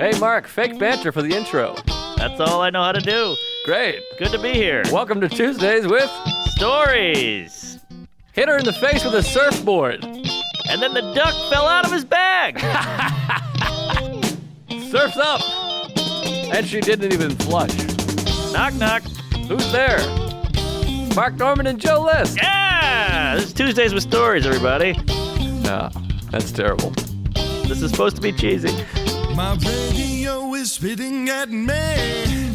Hey, Mark, fake banter for the intro. That's all I know how to do. Great. Good to be here. Welcome to Tuesdays with Stories. Hit her in the face with a surfboard. And then the duck fell out of his bag. Surf's up. And she didn't even flush. Knock, knock. Who's there? Mark Norman and Joe List. Yeah! This is Tuesdays with Stories, everybody. No, that's terrible. This is supposed to be cheesy. My radio is spitting at me. And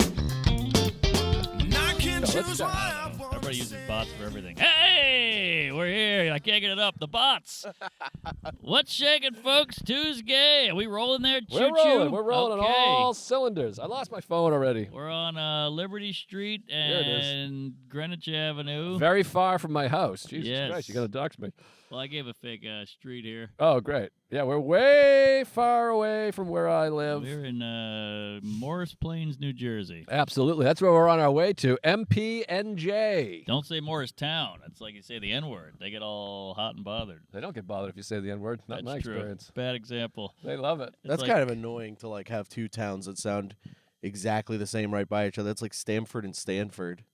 I can't choose what I want. Everybody uses bots for everything. Hey, we're here. I can't get it up. The bots. What's shaking, folks? Tuesday. Are we rolling there? We're rolling. We're rolling okay. on all cylinders. I lost my phone already. We're on Liberty Street Here it is. and Greenwich Avenue. Very far from my house. Jesus Yes. Christ, you're going to dox me. Well, I gave a fake street here. Oh, great. Yeah, we're way far away from where I live. We're in Morris Plains, New Jersey. Absolutely. That's where we're on our way to. MPNJ. Don't say Morristown. It's like you say the N-word. They get all hot and bothered. They don't get bothered if you say the N-word. Not That's my true. experience. Bad example. They love it. It's That's like- kind of annoying to have two towns that sound exactly the same right by each other. That's like Stamford and Stanford.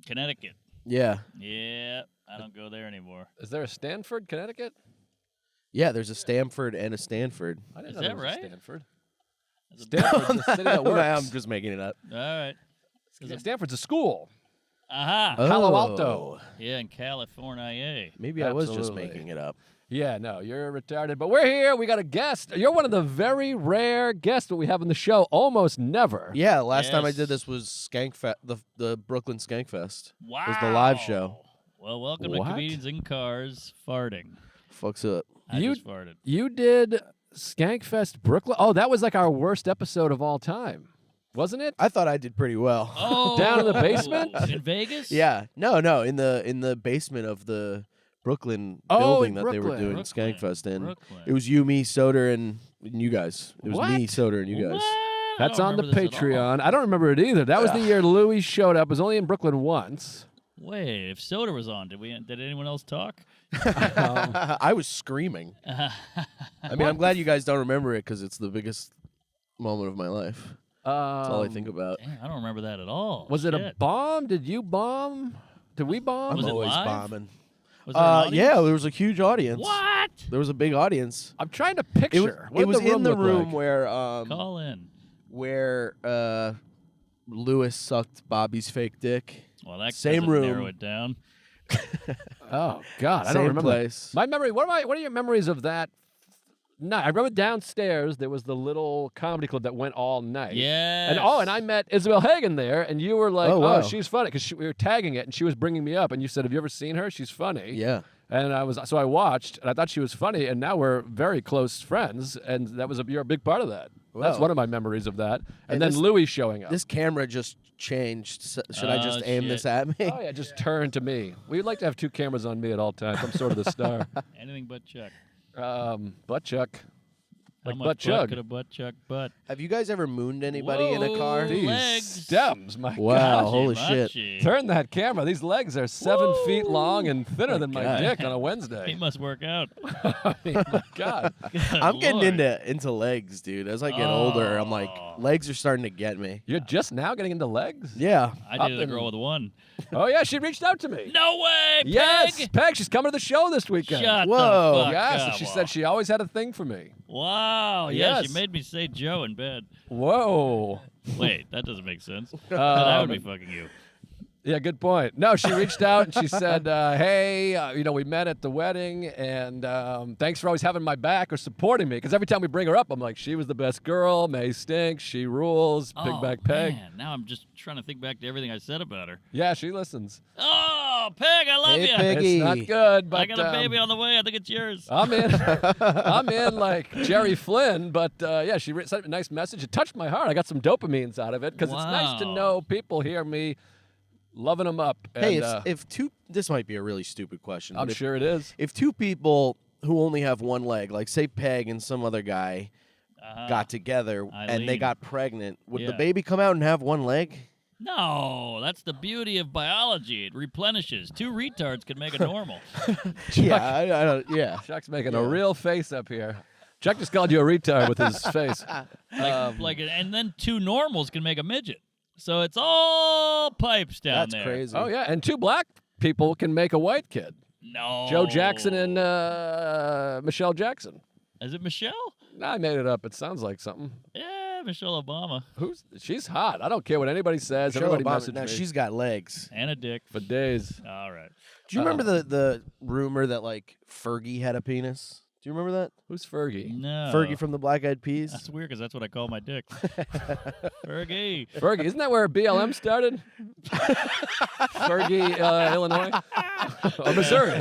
Connecticut. Yeah. Yeah, I don't go there anymore. Is there a Stanford, Connecticut? Yeah, there's a Stamford and a Stanford. I didn't Is know there that was a right? Stanford. That's a- Stanford's the city that works. I'm just making it up. All right. Stanford's a school. Aha. Palo Alto. Yeah, in California. Maybe I was just Absolutely. making it up. Yeah, no, you're retarded. But we're here. We got a guest. You're one of the very rare guests that we have on the show. Almost never. Yeah, last time I Yes. did this was Skankfest, the Brooklyn Skankfest. Wow. It was the live show. Well, welcome What? to Comedians in Cars Farting. Fucks up. I You- just farted. You did Skankfest Brooklyn. Oh, that was like our worst episode of all time, wasn't it? I thought I did pretty well. Oh, Down in the basement? in Vegas? Yeah. No, in the basement of the Brooklyn Oh, building in that they were Brooklyn. doing Brooklyn. Skankfest in. Brooklyn. It was you, me, Soder, and you guys. It was What? me, Soder, and you guys. What? I That's don't on the remember this at all. Patreon. I don't remember it either. That was the year Louis showed up. It was only in Brooklyn once. Wait, if Soda was on, did anyone else talk? I was screaming. I mean, I'm glad you guys don't remember it because it's the biggest moment of my life. That's all I think about. Dang, I don't remember that at all. Was it a Shit. bomb? Did you bomb? Did we bomb? Was I'm it always live? bombing. Was there an audience? Yeah, there was a huge audience. What? There was a big audience. I'm trying to It was, picture. What it did was the room in the look room like? where Call in. Lewis sucked Bobby's fake dick. Well, that Same doesn't narrow room. it down. Oh God, I Same don't remember. place. My memory. What are your memories of that? No, I remember downstairs there was the little comedy club that went all night. Yes. And I met Isabel Hagen there, and you were like, Oh, wow. she's funny," because we were tagging it, and she was bringing me up, and you said, "Have you ever seen her? She's funny." Yeah. And I watched, and I thought she was funny, and now we're very close friends, and you're a big part of that. That's Wow. one of my memories of that. And Hey, then this- Louis showing up. This camera just changed. Should I just Oh, aim shit. this at me? Oh yeah, just turn to me. We'd like to have two cameras on me at all times. I'm sort of the star. Anything but Chuck. Butt chuck. How Like much butt chug. could a butt chuck butt? Have you guys ever mooned anybody in a car? Whoa. These Legs. stems, my Wow, God. holy Machi, shit. Turn that camera. These legs are 7 feet long and thinner than my God. dick on a He Wednesday. must work out. I mean, my God. I'm getting Lord. into legs, dude. As I get older, I'm like, Oh. legs are starting to get me. You're just now getting into legs? Yeah. I Up dated a in- girl with one. Oh, yeah, she reached out to me. No way, Yes, Peg! Peg, she's coming to the show this weekend. Shut Whoa. the fuck Yes, up. and she said she always had a thing for me. Wow, yeah, Yes. she made me say Joe in bed. Whoa. Wait, that doesn't make sense. I would be fucking you. Yeah, good point. No, she reached out and she said, hey, we met at the wedding, and thanks for always having my back or supporting me. Because every time we bring her up, I'm like, she was the best girl, May stinks, she rules, Oh, Pig Back Peg. man, now I'm just trying to think back to everything I said about her. Yeah, she listens. Oh, Peg, I love Hey, you. Peg. It's not good, but I got a baby on the way. I think it's yours. I'm in. I'm in like Jerry Flynn, but yeah, she sent a nice message. It touched my heart. I got some dopamines out of it because it's nice to Wow. know people hear me loving them up. Hey, And, if two, this might be a really stupid question. I'm but sure it is. If two people who only have one leg, like say Peg and some other guy, got together and they Eileen. got pregnant, would the Yeah. baby come out and have one leg? No, that's the beauty of biology. It replenishes. Two retards can make a normal. Yeah, I don't, yeah. Chuck's making a real face up here. Chuck just called you a retard with his face. And then two normals can make a midget. So it's all pipes down That's there. crazy. Oh yeah, and two black people can make a white kid. No. Joe Jackson and Michelle Jackson. Is it Michelle? I made it up. It sounds like something. Yeah, Michelle Obama. She's hot. I don't care what anybody says. Michelle Everybody Obama, message now me she's got legs. And a dick. for days. All right. Do you remember the rumor that like Fergie had a penis? Do you remember that? Who's Fergie? No. Fergie from the Black Eyed Peas. That's weird because that's what I call my dick. Fergie. Fergie, isn't that where BLM started? Fergie, Illinois, or Missouri?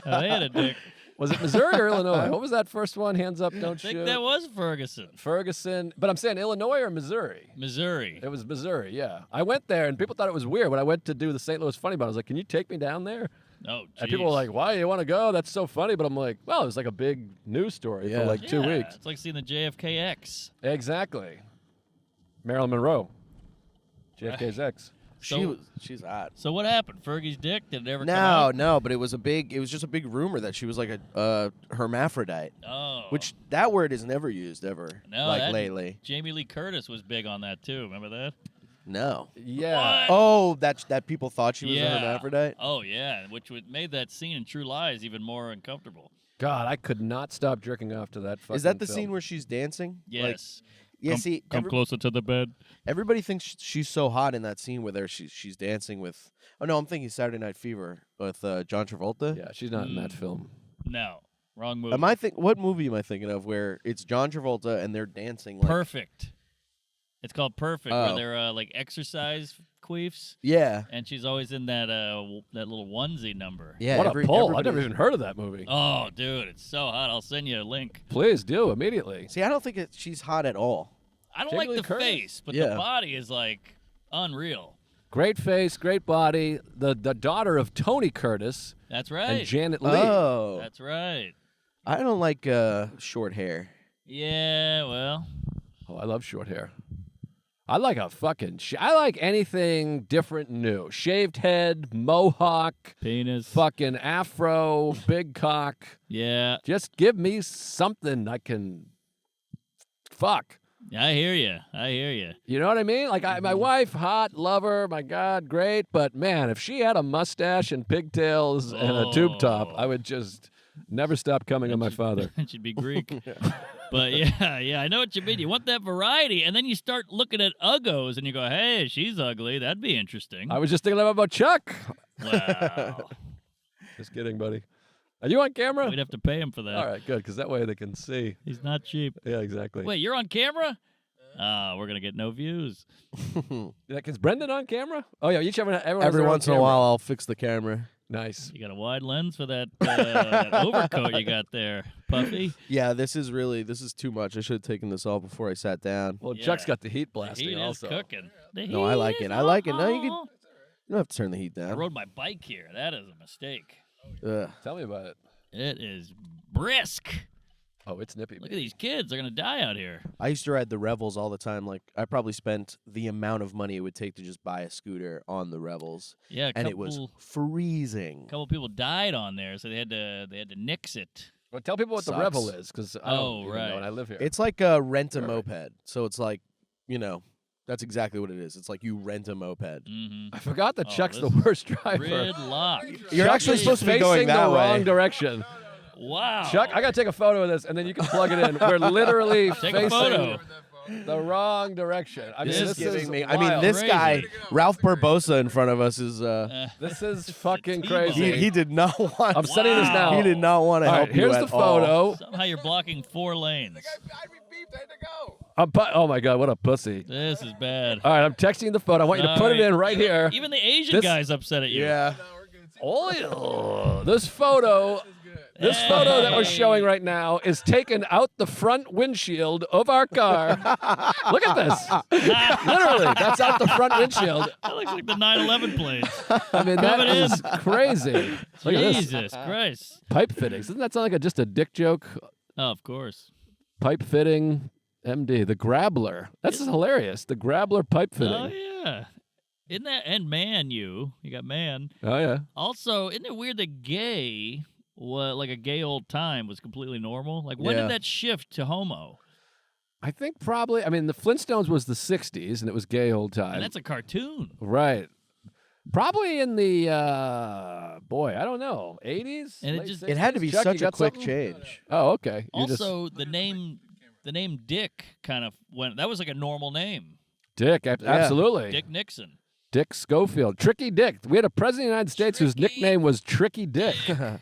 They had a dick. Was it Missouri or Illinois? What was that first one? Hands up, don't I think shoot. that was Ferguson. Ferguson, but I'm saying Illinois or Missouri? Missouri. It was Missouri, yeah. I went there, and people thought it was weird. When I went to do the St. Louis Funny Bone, I was like, can you take me down there? Oh, And people were like, why do you want to go? That's so funny. But I'm like, well, it was like a big news story for Yeah. like 2 weeks. It's like seeing the JFKX. Exactly. Marilyn Monroe. JFK's ex. She's hot. So what happened? Fergie's dick? Did it ever come out? No, but it was just a big rumor that she was like a hermaphrodite. Oh. Which that word is never used ever. No, like that- lately. Jamie Lee Curtis was big on that too. Remember that? No. Yeah. What? Oh, that people thought she was Yeah. a hermaphrodite? Oh yeah, which made that scene in True Lies even more uncomfortable. God, I could not stop jerking off to that fucking Is that the film. scene where she's dancing? Like, Yes. yeah, see, closer to the bed. everybody thinks she's so hot in that scene where she's dancing with. Oh no, I'm thinking Saturday Night Fever with John Travolta. Yeah, she's not in that film. No, wrong movie. What movie am I thinking of where it's John Travolta and they're dancing like Perfect. It's called Perfect, Oh. where they're like exercise queefs, Yeah. and she's always in that that little onesie number. Yeah. What a pull. I've everybody- never even heard of that movie. Oh, dude, it's so hot. I'll send you a link. Please do, immediately. See, I don't think she's hot at all. I don't Jamie like Lee the Curtis? face, but Yeah. the body is like unreal. Great face, great body. The daughter of Tony Curtis That's and right. Janet Leigh. Oh. That's right. I don't like short hair. Yeah, well, Oh, I love short hair. I like a fucking. I like anything different, and new. Shaved head, mohawk, penis. fucking afro, big cock. Yeah, Just give me something I can. Fuck. I hear you. I hear you. You know what I mean? Like my wife, hot, love her, my God, great. But man, if she had a mustache and pigtails and a tube top, I would just never stop coming on my father. It should be Greek. But yeah, I know what you mean. You want that variety, and then you start looking at uggos, and you go, "Hey, she's ugly. That'd be interesting." I was just thinking about Chuck. Wow. Just kidding, buddy. Are you on camera? We'd have to pay him for that. All right, good, because that way they can see. He's not cheap. Yeah, exactly. Wait, you're on camera? We're gonna get no views. Is Brendan on camera? Oh yeah, everyone Every once in a while, I'll fix the camera. Nice. You got a wide lens for that, that overcoat you got there, Puffy. Yeah, this is too much. I should have taken this off before I sat down. Well, Yeah. Chuck's got the heat The blasting heat also. is cooking. The No, I heat like is it. I like it. No, you on. You don't have to turn the heat I down. rode my bike here. That is a mistake. Ugh. Tell me about it. It is brisk. Oh, it's nippy. Look at these kids. They're going to die out here. I used to ride the Revels all the time. Like I probably spent the amount of money it would take to just buy a scooter on the Revels, Yeah, a and it was freezing. couple people died on there, so they had to nix it. Well, tell people what the Sucks. Revel is, because I don't Oh, even right. know, and I live here. It's like a rent a Right. moped. So it's like, that's exactly what it is. It's like you rent a moped. Mm-hmm. I forgot that Oh, Chuck's the this worst driver. Gridlock. You're Chuck actually is supposed to be facing going that the wrong way. direction. Wow. Chuck, I gotta take a photo of this, and then you can plug it in. We're literally Take facing a photo. the wrong direction. I mean, This this is giving me. wild. I mean, this Crazy. guy, Ralph Barbosa, in front of us is. This is fucking T-bone. crazy. He did not want. I'm sending this now. He did not want to All help right, you here's at the all. photo. Somehow you're blocking 4 lanes. Oh my God, what a pussy! This is bad. All right, I'm texting the photo. I want you to put it in right here. Even the Asian This- guy's upset at you. Yeah. Oh, this photo that we're showing right now is taken out the front windshield of our car. Look at this. Literally, that's out the front windshield. That looks like the 9/11 planes. I mean, that Coming in. is crazy. Look at this. Jesus Christ. Pipe fittings. Doesn't that sound like just a dick joke? Oh, of course. Pipe fitting, MD. The Grabbler. That's hilarious. The Grabbler pipe fitting. Oh, yeah. Isn't that, and man, you got man. Oh, yeah. Also, isn't it weird that gay like a gay old time was completely normal? Like, when Yeah. did that shift to homo? I think probably. I mean, the Flintstones was the '60s, and it was gay old time. And that's a cartoon. Right. Probably in the boy, I don't know, 80s. And it Late just- 60s? It had to be Chuck, you such a got quick something? change. Oh, okay. You just- Also, the name Dick kind of went. That was like a normal name. Dick, absolutely. Dick Nixon. Dick Schofield, Tricky Dick. We had a president of the United States whose Tricky nickname was Tricky Dick.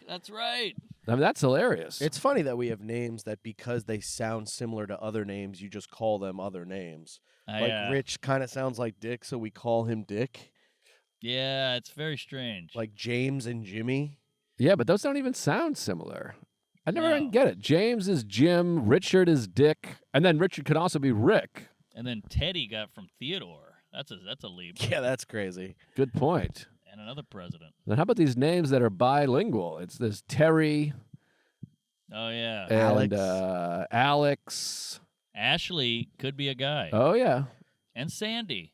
That's right. I mean, that's hilarious. It's funny that we have names that because they sound similar to other names, you just call them other names. Like Rich kind of sounds like Dick, so we call him Dick. Yeah, it's very strange. Like James and Jimmy. Yeah, but those don't even sound similar. I never No. even get it. James is Jim, Richard is Dick, and then Richard could also be Rick. And then Teddy got from Theodore. That's a leap. Yeah, that's crazy. Good point. And another president. Then how about these names that are bilingual? It's this Terry Oh yeah. and Alex. Alex. Ashley could be a guy. Oh yeah, And Sandy.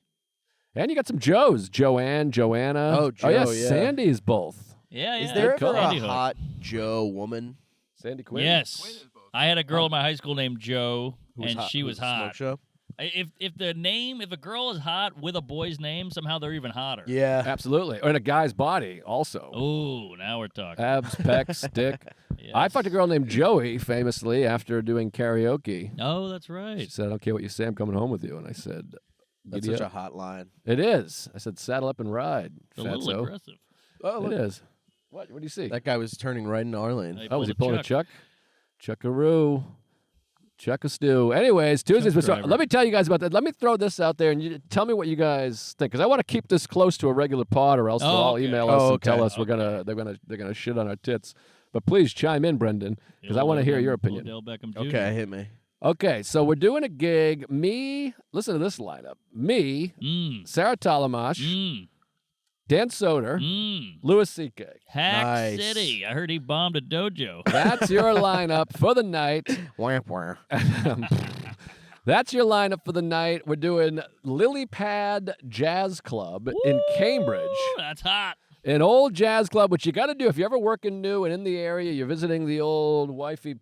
and you got some Joes: Joanne, Joanna. Oh, yeah, Joe, yeah. Sandy's both. Yeah, Is yeah. there good call. ever a Sandy Hook. hot Joe woman? Sandy Quinn. Yes. I had a girl in my high school named Joe, and she Who was a smoke hot. show? If a girl is hot with a boy's name, somehow they're even hotter. Yeah. Absolutely. Or in a guy's body, also. Oh, now we're talking. Abs, pecs, dick. Yes. I fucked a girl named Joey famously after doing karaoke. Oh, that's She right. said, "I don't care what you say, I'm coming home with you." And I said, That's "Giddy such a up." hot line. It is. I said, "Saddle up and ride, It's a little fatso." aggressive. Oh, It is. What do you see? That guy was turning right into our lane. Hey, Oh, was he pulled pulling a a Chuck? Chuckaroo. Chuck a stew. Anyways, Tuesdays. Chuck So driver. let me tell you guys about that. Let me throw this out there and you tell me what you guys think, because I want to keep this close to a regular pod, or else they'll all okay. email us Oh, and tell okay. us they're gonna shit on our tits. But please chime in, Brendan, because I want to hear your opinion. Odell Beckham Jr. Okay, hit me. Okay, so we're doing a gig. Listen to this lineup. Me, Mm. Sarah Talamash, Mm. Dan Soder, Mm. Louis C.K. Hack Nice. City. I heard he bombed a dojo. That's your lineup for the night. Wah, wah. That's your lineup for the night. We're doing Lily Pad Jazz Club in Cambridge. Ooh, that's hot. An old jazz club, which you got to do if you're ever working new and in the area, you're visiting the old wifey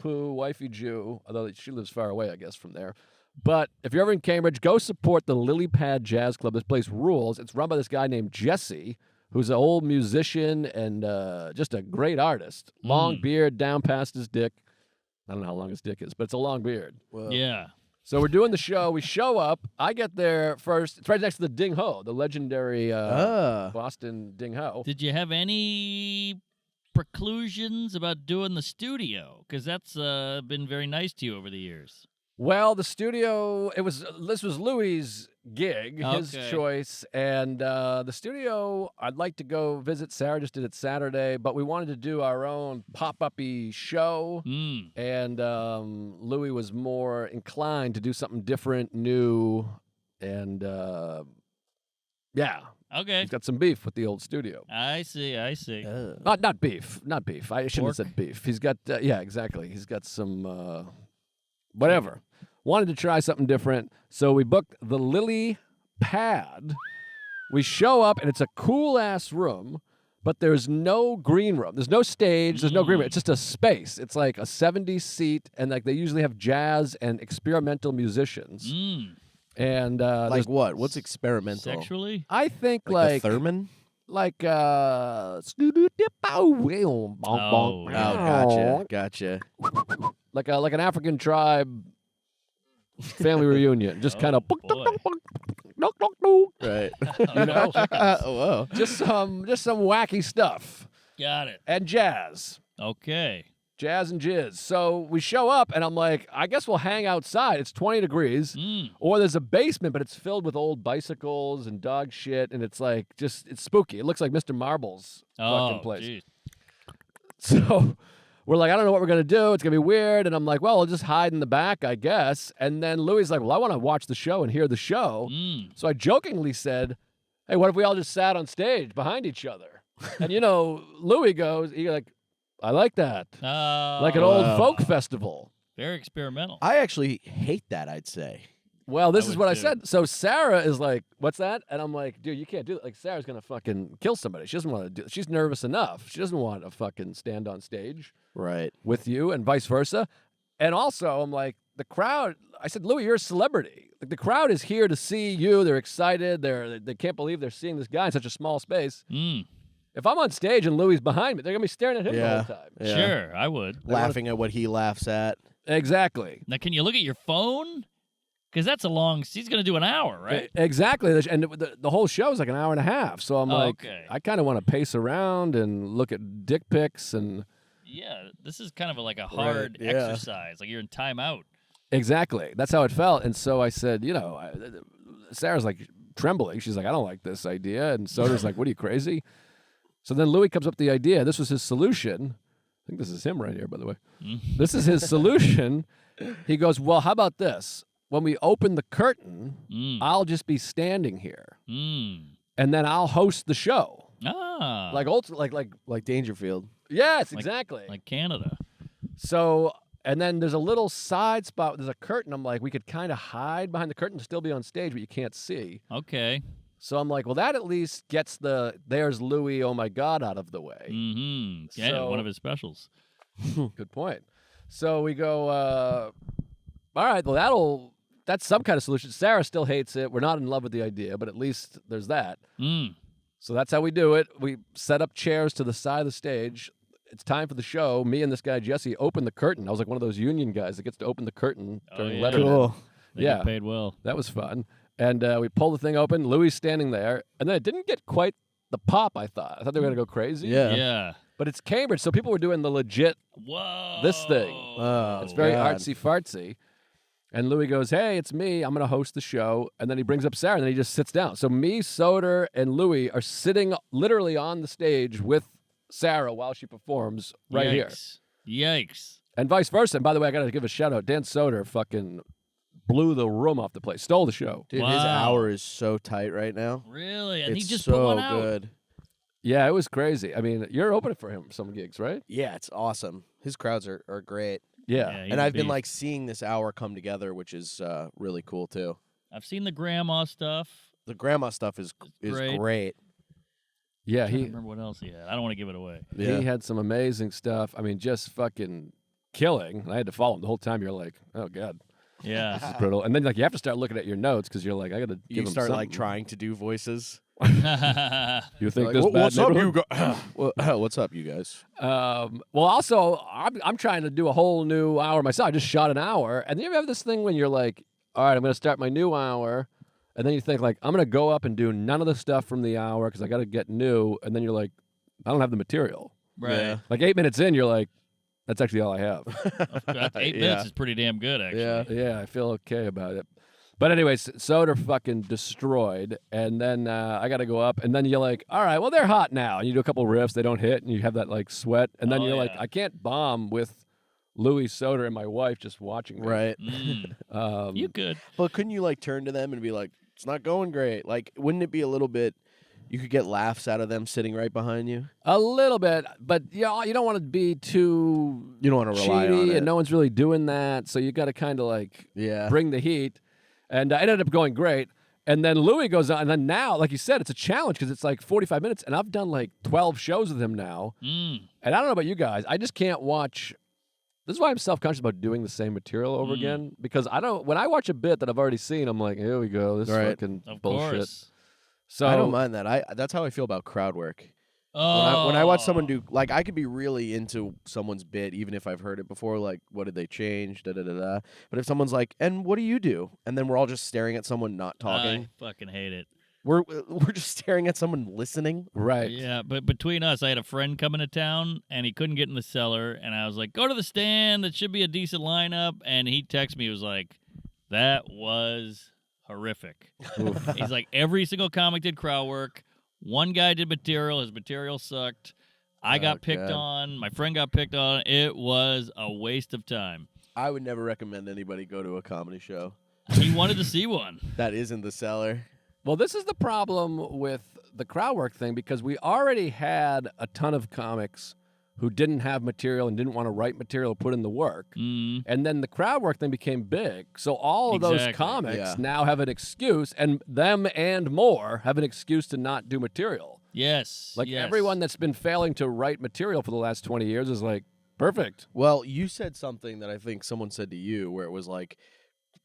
Jew, although she lives far away, I guess, from there. But if you're ever in Cambridge, go support the Lily Pad Jazz Club. This place rules. It's run by this guy named Jesse, who's an old musician and just a great artist. Long beard down past his dick. I don't know how long his dick is, but it's a long beard. Whoa. Yeah. So we're doing the show. We show up. I get there first. It's right next to the Ding Ho, the legendary Boston Ding Ho. Did you have any preclusions about doing the studio? Because that's been very nice to you over the years. Well, the studio, this was Louis' gig, his Okay. choice, and the studio, I'd like to go visit. Sarah just did it Saturday, but we wanted to do our own pop-up-y show, Mm. and Louis was more inclined to do something different, new, and yeah, Okay. he's got some beef with the old studio. I see. Not beef. I shouldn't Pork? have said beef. He's got yeah, exactly. He's got some whatever. Wanted to try something different, so we booked the Lily Pad. We show up and it's a cool ass room, but there's no green room. There's no stage. There's no green room. It's just a space. It's like a 70 seat, and like they usually have jazz and experimental musicians. Mm. And Like there's- what? What's experimental? Sexually? I think Like the theremin? like Oh, Oh, gotcha. like an African tribe family reunion, just kind of boy. Right. you know, Whoa. just some wacky stuff Got it. and jazz and jizz. So we show up and I'm like, I guess we'll hang outside. It's 20 degrees, Mm. or there's a basement, but it's filled with old bicycles and dog shit, and it's like it's spooky. It looks like Mr. Marble's fucking Oh, place. geez. So we're like, I don't know what we're going to do. It's going to be weird. And I'm like, well, I'll just hide in the back, I guess. And then Louis is like, well, I want to watch the show and hear the show. Mm. So I jokingly said, hey, what if we all just sat on stage behind each other? And, Louis goes, I like that. Like an old Wow. folk festival. Very experimental. I actually hate that, I'd say. Well, this I is would what I too. said. So Sarah is like, "What's that?" And I'm like, "Dude, you can't do that. Like, Sarah's gonna fucking kill somebody. She doesn't want to do. She's nervous enough. She doesn't want to fucking stand on stage Right. with you, and vice versa." And also, I'm like, the crowd. I said, "Louis, you're a celebrity. Like, the crowd is here to see you. They're excited. They can't believe they're seeing this guy in such a small space. Mm, If I'm on stage and Louis behind me, they're gonna be staring at him the Yeah. whole time." Yeah. Sure, I would. Laughing at what he laughs at. Exactly. Now, can you look at your phone? Because that's a long. He's going to do an hour, right? Exactly. And the whole show is like an hour and a half. So I'm Oh, like, okay. I kind of want to pace around and look at dick pics and Yeah, this is kind of like a hard yeah. exercise. Like you're in timeout. exactly. That's how it felt. And so I said, Sarah's like trembling. She's like, I don't like this idea. And Soder's like, what are you, crazy? So then Louis comes up with the idea. This was his solution. I think this is him right here, by the way. This is his solution. He goes, well, how about this? When we open the curtain, I'll just be standing here, and then I'll host the show. Ah, Like Dangerfield. yes, exactly. like Canada. So, and then there's a little side spot. There's a curtain. I'm like, we could kind of hide behind the curtain and still be on stage, but you can't see. Okay. So I'm like, well, that at least gets the "there's Louis, oh my God" out of the way. Mm-hmm. Yeah, So- one of his specials. Good point. So we go, all right, well, that's some kind of solution. Sarah still hates it. We're not in love with the idea, but at least there's that. Mm. So that's how we do it. We set up chairs to the side of the stage. It's time for the show. Me and this guy, Jesse, open the curtain. I was like one of those union guys that gets to open the curtain during yeah. Letterman. Cool. They Yeah. get paid well. That was fun. And we pull the thing open. Louis standing there. And then it didn't get quite the pop I thought. I thought they were going to go crazy. Yeah. Yeah. But it's Cambridge, so people were doing the legit, Whoa. this thing. Oh, it's very God. artsy-fartsy. And Louis goes, hey, it's me. I'm going to host the show. And then he brings up Sarah, and then he just sits down. So me, Soder, and Louis are sitting literally on the stage with Sarah while she performs right here. Yikes. And vice versa. And by the way, I got to give a shout-out. Dan Soder fucking blew the room off the place. Stole the show. Dude, his Wow. hour is so tight right now. Really? And It's he just so put one out. good. Yeah, it was crazy. I mean, you're opening for him some gigs, right? Yeah, it's awesome. His crowds are great. Yeah. he's And a I've been beast. like seeing this hour come together, which is really cool too. I've seen the grandma stuff. The grandma stuff is great. great. Yeah, I don't he remember what else he had. I don't want to give it away. Yeah. he had some amazing stuff. I mean, just fucking killing. I had to follow him the whole time. You're like, oh, God, Yeah. this is brutal. And then like you have to start looking at your notes because you're like, I got to give You him start like something. trying to do voices. You think Like, this bad what's up, neighborhood?" you guys? What's up, you guys? Well, also, I'm trying to do a whole new hour myself. I just shot an hour. And then you ever have this thing when you're like, all right, I'm going to start my new hour. And then you think, like, I'm going to go up and do none of the stuff from the hour because I got to get new. And then you're like, I don't have the material. Right. Yeah. Like 8 minutes in, you're like, that's actually all I have. 8 Yeah. minutes is pretty damn good, actually. Yeah. Yeah, I feel okay about it. But anyways, Soder fucking destroyed. And then I got to go up. And then you're like, all right, well, they're hot now. And you do a couple riffs. They don't hit. And you have that, like, sweat. And then Oh, you're like, yeah. I can't bomb with Louis Soder and my wife just watching me. Right. Mm. You could. But couldn't you like turn to them and be like, it's not going great? Like, wouldn't it be a little bit, you could get laughs out of them sitting right behind you? A little bit. But you don't want to be too You don't want to rely on cheaty. it. And no one's really doing that. So you got to kind of, like, Yeah. bring the heat. And it ended up going great. And then Louis goes on. And then now, like you said, it's a challenge because it's like 45 minutes. And I've done like 12 shows with him now. Mm. And I don't know about you guys. I just can't watch. This is why I'm self-conscious about doing the same material over again. Because when I watch a bit that I've already seen, I'm like, here we go. This Right. fucking Of bullshit. course. So I don't mind that. That's how I feel about crowd work. Oh. When I watch someone do, like, I could be really into someone's bit, even if I've heard it before, like, what did they change, da-da-da-da. But if someone's like, and what do you do? And then we're all just staring at someone not talking. I fucking hate it. We're just staring at someone listening. Right. Yeah, but between us, I had a friend coming to town, and he couldn't get in the cellar, and I was like, go to the stand. That should be a decent lineup. And he texted me, he was like, that was horrific. He's like, every single comic did crowd work. One guy did material. His material sucked. I got picked God. on. My friend got picked on. It was a waste of time. I would never recommend anybody go to a comedy show He wanted to see one. that isn't the cellar. Well, this is the problem with the crowd work thing because we already had a ton of comics who didn't have material and didn't want to write material, put in the work. Mm. And then the crowd work thing became big. So all of those Exactly. comics now have an excuse, and them and more have an excuse to not do material. Yes. Like yes. everyone that's been failing to write material for the last 20 years is like, perfect. Well, you said something that I think someone said to you where it was like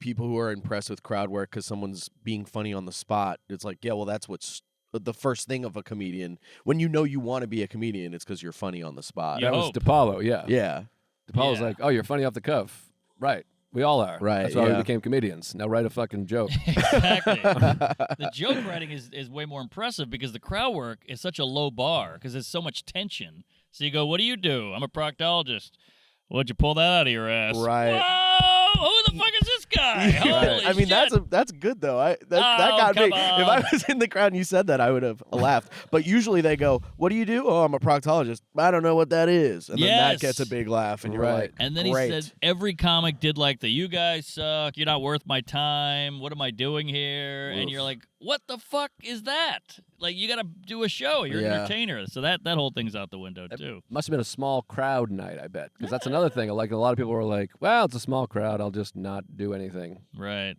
people who are impressed with crowd work because someone's being funny on the spot. It's like, yeah, well, that's what's the first thing of a comedian. When you know you want to be a comedian, it's because you're funny on the spot. Yeah. That was hope. DePaulo, yeah. Yeah. DePaulo's Yeah. like, oh, you're funny off the cuff. Right. We all are. Right, That's why we yeah. became comedians. Now write a fucking joke. Exactly. The joke writing is way more impressive because the crowd work is such a low bar because there's so much tension. So you go, what do? I'm a proctologist. What'd you pull that out of your ass? Right. Whoa! Who the fuck is this guy? Holy I mean, shit. that's good though. That Oh, got me. come on. If I was in the crowd and you said that, I would have laughed. But usually they go, "What do you do?" "Oh, I'm a proctologist." "I don't know what that is." And then that Yes. gets a big laugh, and you're Right. like, And then Great. he said every comic did like the "you guys suck, you're not worth my time, what am I doing here?" And you're like, what the fuck is that? Like, you gotta do a show, you're an Yeah. entertainer. So that whole thing's out the window too. Must have been a small crowd night, I bet. Because that's another thing. Like a lot of people were like, well, it's a small crowd. I'll just not do anything. Right.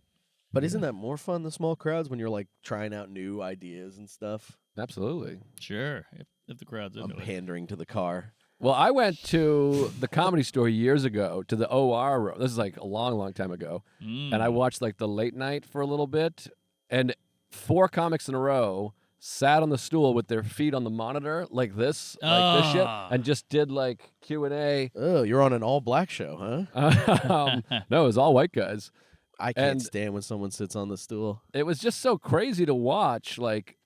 But isn't that more fun, the small crowds, when you're like trying out new ideas and stuff? Absolutely. Sure. If the crowd's I'm into it. pandering to the car. Well, I went to the Comedy Store years ago to the OR room. This is like a long, long time ago. Mm. And I watched like the late night for a little bit. And 4 comics in a row sat on the stool with their feet on the monitor like this shit, Ah. and just did like Q&A. Oh, you're on an all-black show, huh? No, it was all white guys. I can't And- stand when someone sits on the stool. It was just so crazy to watch. Like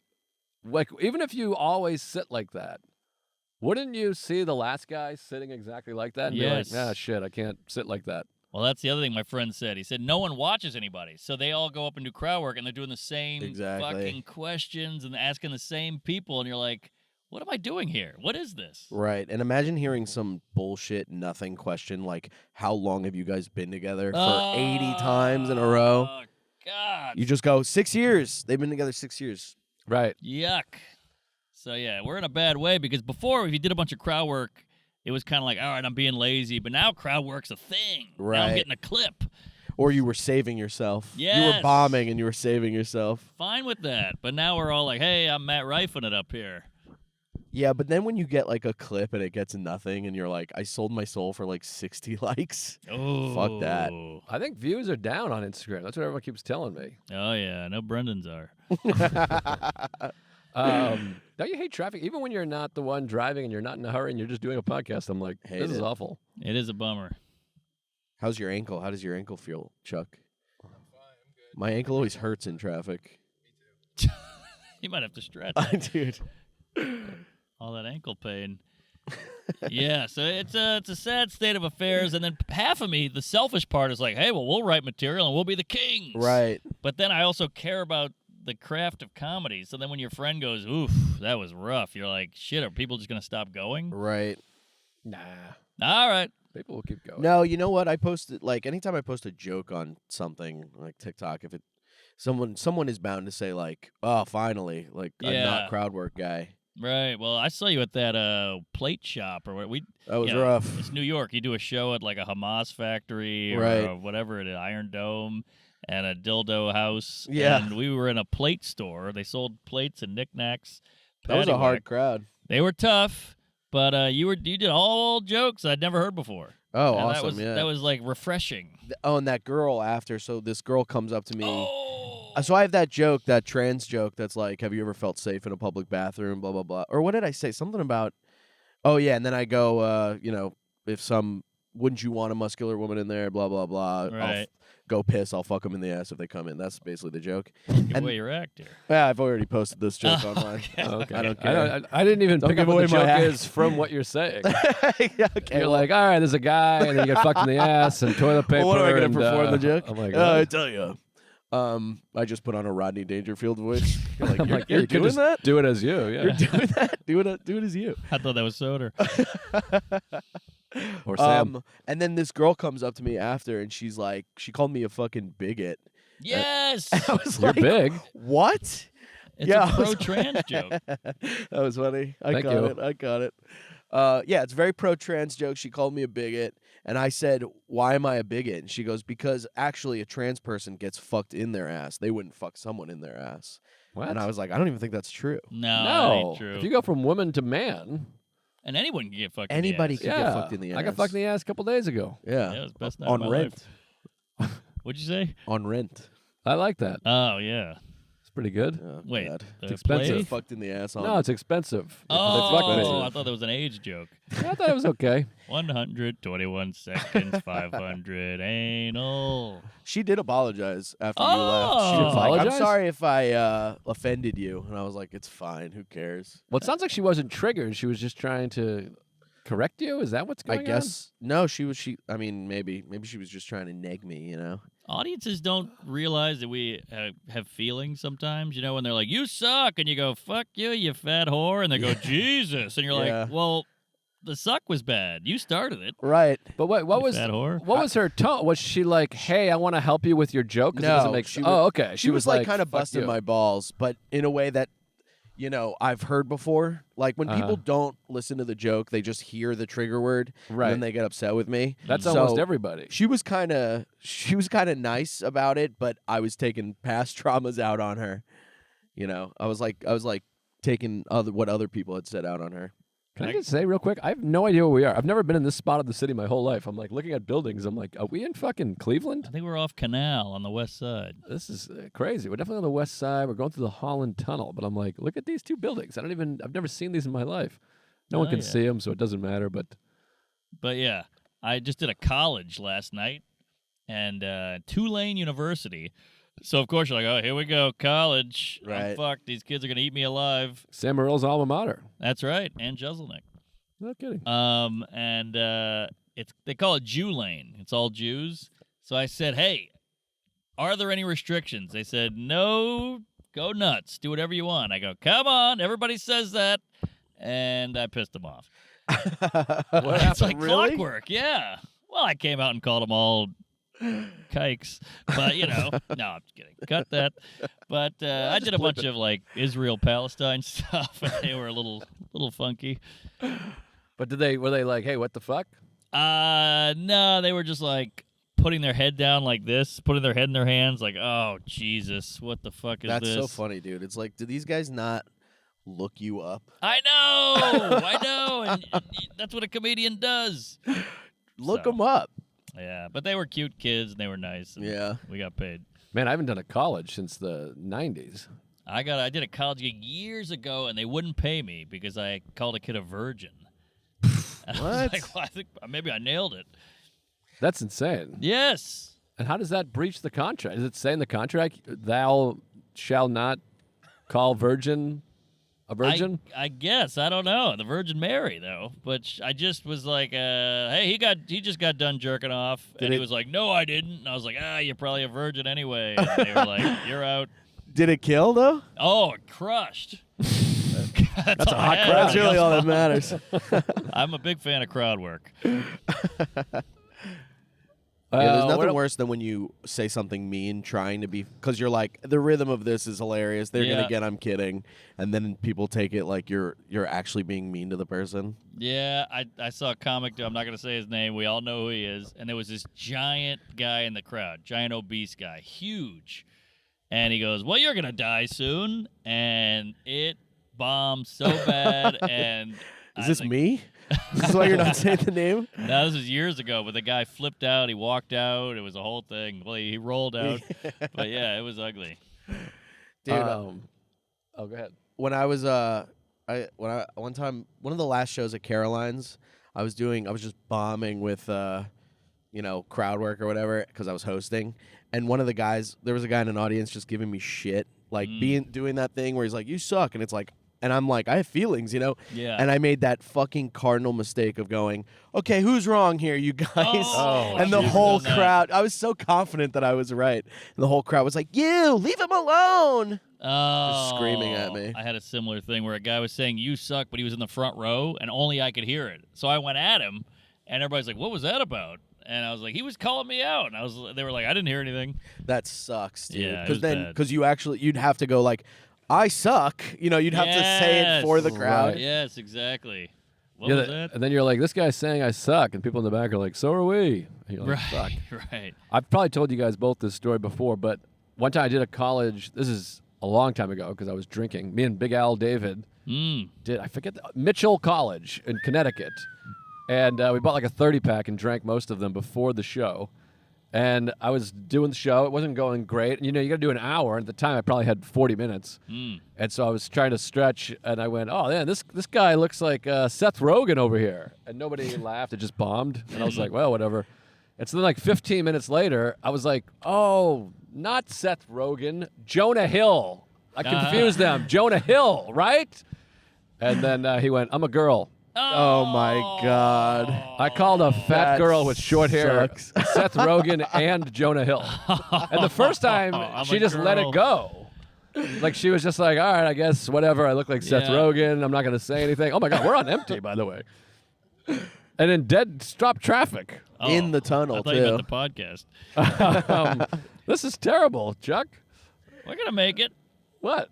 even if you always sit like that, wouldn't you see the last guy sitting exactly like that and Yes. be like, ah, shit, I can't sit like that. Well, that's the other thing my friend said. He said no one watches anybody, so they all go up and do crowd work, and they're doing the same Exactly. fucking questions and asking the same people, and you're like, what am I doing here? What is this? Right. And imagine hearing some bullshit nothing question like, how long have you guys been together for 80 times in a row? Oh, God. You just go, 6 years. They've been together 6 years. Right. Yuck. So, yeah, we're in a bad way because before, if you did a bunch of crowd work, it was kind of like, all right, I'm being lazy. But now crowd work's a thing. Now I'm Right. getting a clip. Or you were saving yourself. You were Yes. bombing and you were saving yourself. Fine with that. But now we're all like, hey, I'm Matt Rifing it up here. Yeah, but then when you get like a clip and it gets nothing and you're like, I sold my soul for like 60 likes. Oh. Fuck that. I think views are down on Instagram. That's what everyone keeps telling me. Oh, yeah. No Brendan's are. Don't you hate traffic? Even when you're not the one driving and you're not in a hurry and you're just doing a podcast, I'm like, Hate this is it. awful. It is a bummer. How's your ankle? How does your ankle feel, Chuck? My ankle always hurts in traffic. You might have to stretch. Dude. All that ankle pain. Yeah, so it's a sad state of affairs, and then half of me, the selfish part, is like, hey, well, we'll write material and we'll be the kings. Right. But then I also care about the craft of comedy. So then when your friend goes, oof, that was rough, you're like, shit, are people just gonna stop going? Right. Nah. All right. People will keep going. No, you know what? I posted like anytime I post a joke on something like TikTok, if it someone is bound to say like, oh, finally, like I'm Yeah. not crowd work guy. Right. Well, I saw you at that plate shop or what we. That was you know, rough. It's New York. You do a show at like a Hamas factory or Right. whatever it is, Iron Dome, and a dildo house. Yeah. And we were in a plate store. They sold plates and knickknacks. That was a hard paddywhack. crowd. They were tough, but you did all jokes I'd never heard before. Oh, And awesome! That was like refreshing. Oh, and that girl after. So this girl comes up to me. Oh. So I have that joke, that trans joke that's like, have you ever felt safe in a public bathroom, blah, blah, blah. Or what did I say? Something about, oh, yeah. And then I go, wouldn't you want a muscular woman in there, blah, blah, blah. Right. Go piss. I'll fuck them in the ass if they come in. That's basically the joke. Give and- away your act here. Yeah, I've already posted this joke online. Okay. I don't care. I didn't even Don't pick up give what the away my joke act. is from what you're saying. Yeah, okay. You're well, like, all right, there's a guy, and then you get fucked in the ass and toilet paper. well, what am I going and, to perform the joke? I'm like, I what? tell you. I just put on a Rodney Dangerfield voice. You're like, I'm you're, like, you're you could doing just that? do it as you, yeah. You're doing that? Do it as you. I thought that was Soder. Or Sam. And then this girl comes up to me after, and she's like, she called me a fucking bigot. Yes. I was You're like, big. what? It's Yeah, a I was- pro-trans joke. That was funny. I Thank got you. it. I got it. Yeah, it's a very pro-trans joke. She called me a bigot, and I said, "Why am I a bigot?" And she goes, "Because actually, a trans person gets fucked in their ass. They wouldn't fuck someone in their ass." What? And I was like, "I don't even think that's true. No, that No. ain't true. If you go from woman to man, And anyone can get fucked. Anybody in the could ass. get yeah. fucked in the ass. I got fucked in the ass a couple days ago. Yeah, Yeah, it was the best night on of my Rent. life. What'd you say? On Rent. I like that. Oh yeah. It's pretty good. Oh, Wait, God. the It's expensive. play? Get fucked in the ass on. No, it's expensive. Oh, I thought that was an age joke. I thought it was okay. 121 seconds, 500 anal. She did apologize after you left. Oh. She was like, "I'm Apologize? sorry if I offended you," and I was like, "It's fine. Who cares?" Well, it sounds like she wasn't triggered. She was just trying to correct you. Is that what's I going on? guess no. She was. I mean, maybe she was just trying to neg me. You know. Audiences don't realize that we have feelings sometimes, when they're like, "You suck," and you go, "Fuck you, you fat whore," and they go, "Jesus," and you're Yeah. like, "Well, the suck was bad. You started it, Right. But wait, what you was fat whore." what was her tone? Was she like, "Hey, I want to help you with your joke"? 'Cause it doesn't No, make she sense. was- Oh, okay. She was like kind of "Fuck busting you." my balls, but in a way that, I've heard before. Like when people don't listen to the joke, they just hear the trigger word, Right. and then they get upset with me. That's So almost everybody. She was kind of nice about it, but I was taking past traumas out on her. I was like taking what other people had said out on her. Can I just say real quick? I have no idea where we are. I've never been in this spot of the city my whole life. I'm like looking at buildings. I'm like, are we in fucking Cleveland? I think we're off Canal on the west side. This is crazy. We're definitely on the west side. We're going through the Holland Tunnel. But I'm like, look at these two buildings. I've never seen these in my life. No one Oh, can yeah. see them, so it doesn't matter. But But yeah, I just did a college last night, and Tulane University. So of course you're like, oh, here we go, college. I'm Right. fucked. These kids are gonna eat me alive. Sam Morrill's alma mater. That's right, and Jeselnik. Not kidding. And they call it Jew Lane. It's all Jews. So I said, hey, are there any restrictions? They said, no, go nuts. Do whatever you want. I go, come on. Everybody says that. And I pissed them off. What It's like really? clockwork. Yeah. Well, I came out and called them all kikes. But, no, I'm just kidding. Cut that. But I did a bunch of, Israel-Palestine stuff, and they were a little funky. But were they like, hey, what the fuck? No, they were just putting their head down like this, putting their head in their hands, like, oh Jesus, what the fuck is That's this? so funny, dude. It's like, do these guys not look you up? I know, and that's what a comedian does. Look So. them up. Yeah, but they were cute kids and they were nice. And Yeah. we got paid. Man, I haven't done a college since the 90s. I did a college gig years ago, and they wouldn't pay me because I called a kid a virgin. I was What? like, well, I think maybe I nailed it. That's insane. Yes. And how does that breach the contract? Does it say in the contract, thou shall not call virgin a virgin? I guess. I don't know. The Virgin Mary, though. But I just was like, hey, he just got done jerking off. And he was like, no, I didn't. And I was like, you're probably a virgin anyway. And they were like, you're out. Did it kill though? Oh, it crushed. That's a hot crowd. That's really all that matters. I'm a big fan of crowd work. Yeah, there's what nothing el- worse than when you say something mean, trying to be, because you're like, the rhythm of this is hilarious. They're Yeah. gonna get, I'm kidding, and then people take it like you're actually being mean to the person. Yeah, I saw a comic. I'm not going to say his name. We all know who he is. And there was this giant guy in the crowd, giant obese guy, huge. And he goes, well, you're going to die soon. And it bombed so bad. And Is this me? This is why you're not saying the name? No, this was years ago, but the guy flipped out. He walked out. It was a whole thing. Well, he rolled out. But yeah, it was ugly. Dude, oh, go ahead. when I was one time, one of the last shows at Caroline's, I was just bombing with crowd work or whatever because I was hosting, and there was a guy in an audience just giving me shit, like doing that thing where he's like, you suck, and it's like, and I'm like, I have feelings, Yeah. and I made that fucking cardinal mistake of going, okay, who's wrong here, you guys? Oh, and the should've whole done that. crowd, I was so confident that I was right, and the whole crowd was like, you leave him alone. Oh, screaming at me. I had a similar thing where a guy was saying "you suck," but he was in the front row, and only I could hear it. So I went at him, and everybody's like, "What was that about?" And I was like, "He was calling me out," and they were like, "I didn't hear anything." That sucks, dude. Yeah, it was bad. Because you'd have to go like, I suck. You'd have to say it for the crowd. Right. Yes, exactly. What was that? And then you're like, this guy's saying I suck, and people in the back are like, so are we. And you're like, fuck. Right. I've probably told you guys both this story before, but one time I did a college. This is a long time ago because I was drinking. Me and Big Al David did, I forget, Mitchell College in Connecticut. And we bought like a 30-pack and drank most of them before the show. And I was doing the show. It wasn't going great. You know, you got to do an hour. At the time, I probably had 40 minutes. And so I was trying to stretch, and I went, oh, man, this guy looks like Seth Rogen over here. And nobody laughed. It just bombed. And I was like, well, whatever. And so then like 15 minutes later, I was like, oh, not Seth Rogen, Jonah Hill. I confused them. Jonah Hill, right? And then he went, I'm a girl. Oh my God. I called a fat That girl with short hair sucks. Seth Rogen and Jonah Hill. And the first time, I'm she a just let girl. it go. Like, she was just like, all right, I guess, whatever. I look like Seth Yeah. Rogen. I'm not going to say anything. Oh, my God, we're on empty, by the way. And then dead stop traffic. In the tunnel, I thought you too. meant the podcast. This is terrible, Chuck. We're going to make it. What?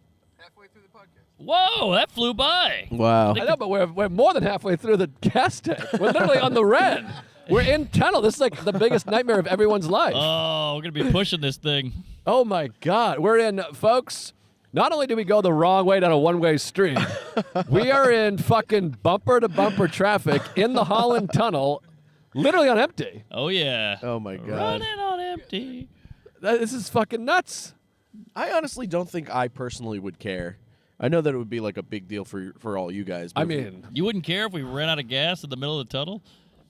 Whoa, that flew by. Wow. I know, but we're more than halfway through the gas tank. We're literally on the red. We're in tunnel. This is like the biggest nightmare of everyone's life. Oh, we're going to be pushing this thing. Oh, my God. We're in, folks, not only do we go the wrong way down a one-way street, we are in fucking bumper-to-bumper traffic in the Holland Tunnel, literally on empty. Oh, yeah. Oh my God. Running on empty. This is fucking nuts. I honestly don't think I personally would care. I know that it would be like a big deal for all you guys. But I mean, You wouldn't care if we ran out of gas in the middle of the tunnel?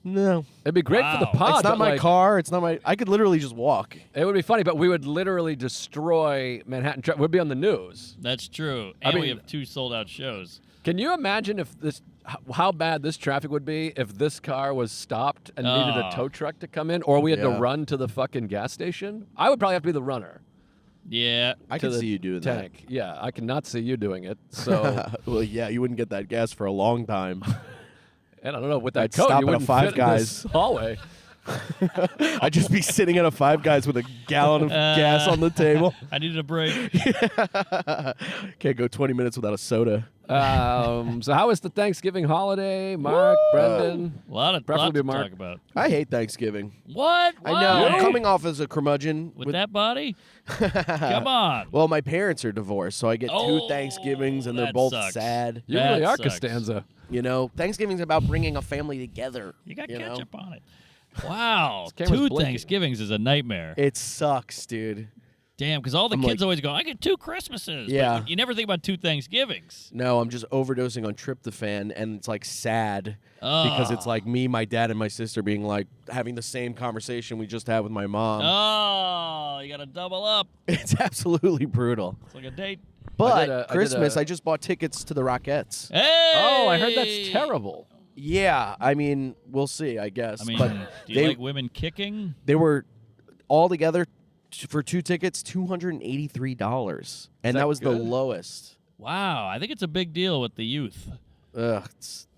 no. it'd be great for the Wow. pod. It's not but, my like, car. It's not my. I could literally just walk. It would be funny, but we would literally destroy Manhattan. We'd be on the news. That's true. I And we mean- have 2 sold-out shows. Can you imagine if how bad this traffic would be if this car was stopped and needed a tow truck to come in, or we had to Yeah. run to the fucking gas station? I would probably have to be the runner. Yeah. I to could the see you doing tank. Yeah, I cannot see you doing it. So, that. Well, yeah, you wouldn't get that gas for a long time. and I don't know, with that I'd coat, stop you at a wouldn't Five fit in this Guys. hallway. I'd just be sitting at a Five Guys with a gallon of gas on the table. I needed a break. Can't go 20 minutes without a soda. So how was the Thanksgiving holiday, Mark, Brendan? A lot Preferably to Mark. talk about. I hate Thanksgiving. What? I know. I'm Why? coming off as a curmudgeon. With that body? Come on. Well, my parents are divorced, so I get Oh, 2 Thanksgivings, and they're that both sucks. sad. You That really are sucks. Costanza. You know, Thanksgiving's about bringing a family together. You got know? ketchup on it. Wow. camera's 2 blinking. Thanksgivings is a nightmare. It sucks, dude. Damn, because all the I'm kids like- always go, I get 2 Christmases. But Yeah. you never think about 2 Thanksgivings. No, I'm just overdosing on tryptophan, and it's like sad because it's like me, my dad, and my sister being like having the same conversation we just had with my mom. Oh, you got to double up. It's absolutely brutal. It's like a date. But I Christmas, I just bought tickets to the Rockettes. Hey! Oh, I heard that's terrible. Yeah, I mean, we'll see, I guess. I mean, but do you they like women kicking? they were all together for 2 tickets, $283, and that was the good? lowest. Wow, I think it's a big deal with the youth. Ugh,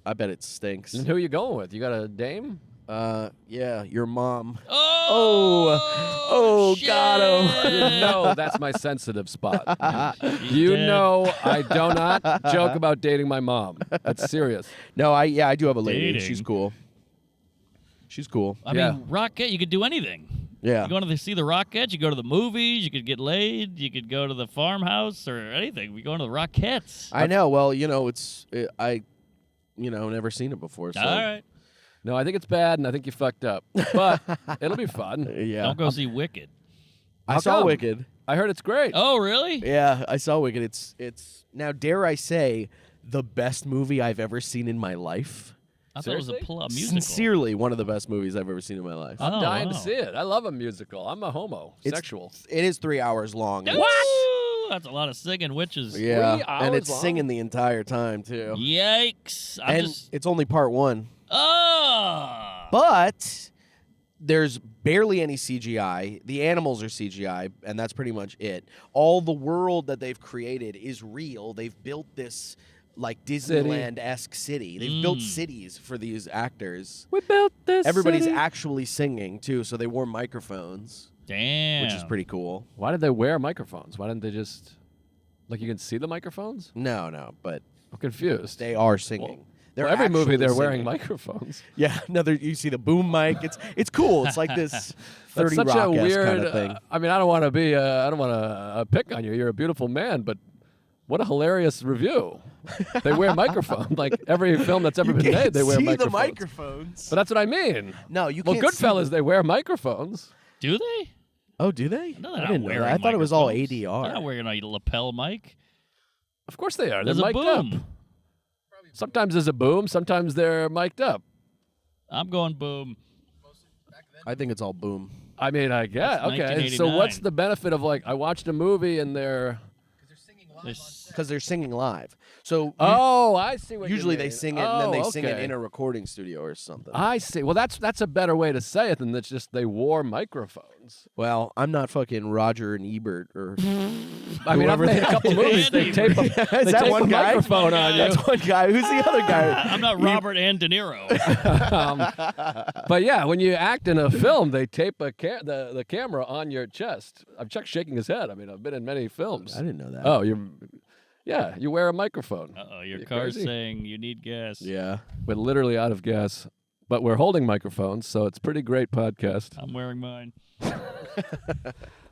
I bet it stinks. And who are you going with? You got a dame? Yeah, your mom. Oh, got him. You know that's my sensitive spot. She's You dead. know I do not joke about dating my mom. That's serious. No, I do have a lady. Dating. She's cool. She's cool. I Yeah. mean, Rockette, you could do anything. Yeah. You go to see the Rockettes, you go to the movies, you could get laid, you could go to the farmhouse or anything. We go to the Rockettes. I know. Well, you know, I never seen it before. So. All right. No, I think it's bad, and I think you fucked up. But it'll be fun. Yeah. Don't go see Wicked. I How saw come? Wicked. I heard it's great. Oh, really? Yeah, I saw Wicked. It's now, dare I say, the best movie I've ever seen in my life. I thought it was Seriously? a musical. Sincerely, one of the best movies I've ever seen in my life. I'm Oh, dying to wow. see it. I love a musical. I'm a homo. It's- Sexual. It is 3 hours long. Woo! That's a lot of singing witches. Yeah, 3 and hours it's long? singing the entire time too. Yikes. I'm And just. it's only part 1. Oh! But there's barely any CGI. The animals are CGI, and that's pretty much it. All the world that they've created is real. They've built this like Disneyland-esque city. They've built cities for these actors. We built this. Everybody's city. actually singing too, so they wore microphones, Damn. which is pretty cool. Why did they wear microphones? Why didn't they just like you can see the microphones? No, but I'm confused. they are singing. They're Well, every movie actually they're wearing singing. microphones. Yeah, you see the boom mic. It's cool. It's like this 30 That's such a Rock-esque weird. kind of thing. I mean, I don't want to be. I don't want to pick on you. You're a beautiful man, but what a hilarious review. They wear microphones. Like every film that's ever been made, they wear see microphones. the microphones. But that's what I mean. No, you Well, can't. see Goodfellas, the- they wear microphones. Do they? Oh, do they? No, I they're not didn't know wearing that. I thought it was all microphones. ADR. They're not wearing a lapel mic. Of course they are. They're There's a mic'd boom. up. Sometimes there's a boom. Sometimes they're mic'd up. I'm going boom. I think it's all boom. I mean, I guess. That's Okay. So what's 1989. the benefit of like I watched a movie and they're There's- Because they're singing live. So oh, I see what you usually they mean. sing it and then Oh, they sing it okay. in a recording studio or something. I see. Well, that's a better way to say it than that's just they wore microphones. Well, I'm not fucking Roger and Ebert or. I mean, I've Whoever made a they couple are. movies. They tape a, Is they that tape one a guy? microphone on you. That's one guy. Who's the other guy? I'm not Robert and De Niro. But yeah, when you act in a film, they tape the camera on your chest. I'm Chuck shaking his head. I mean, I've been in many films. I didn't know that. Oh, yeah, you wear a microphone. Uh-oh, your You car's crazy? saying you need gas. Yeah. We're literally out of gas, but we're holding microphones, so it's a pretty great podcast. I'm wearing mine.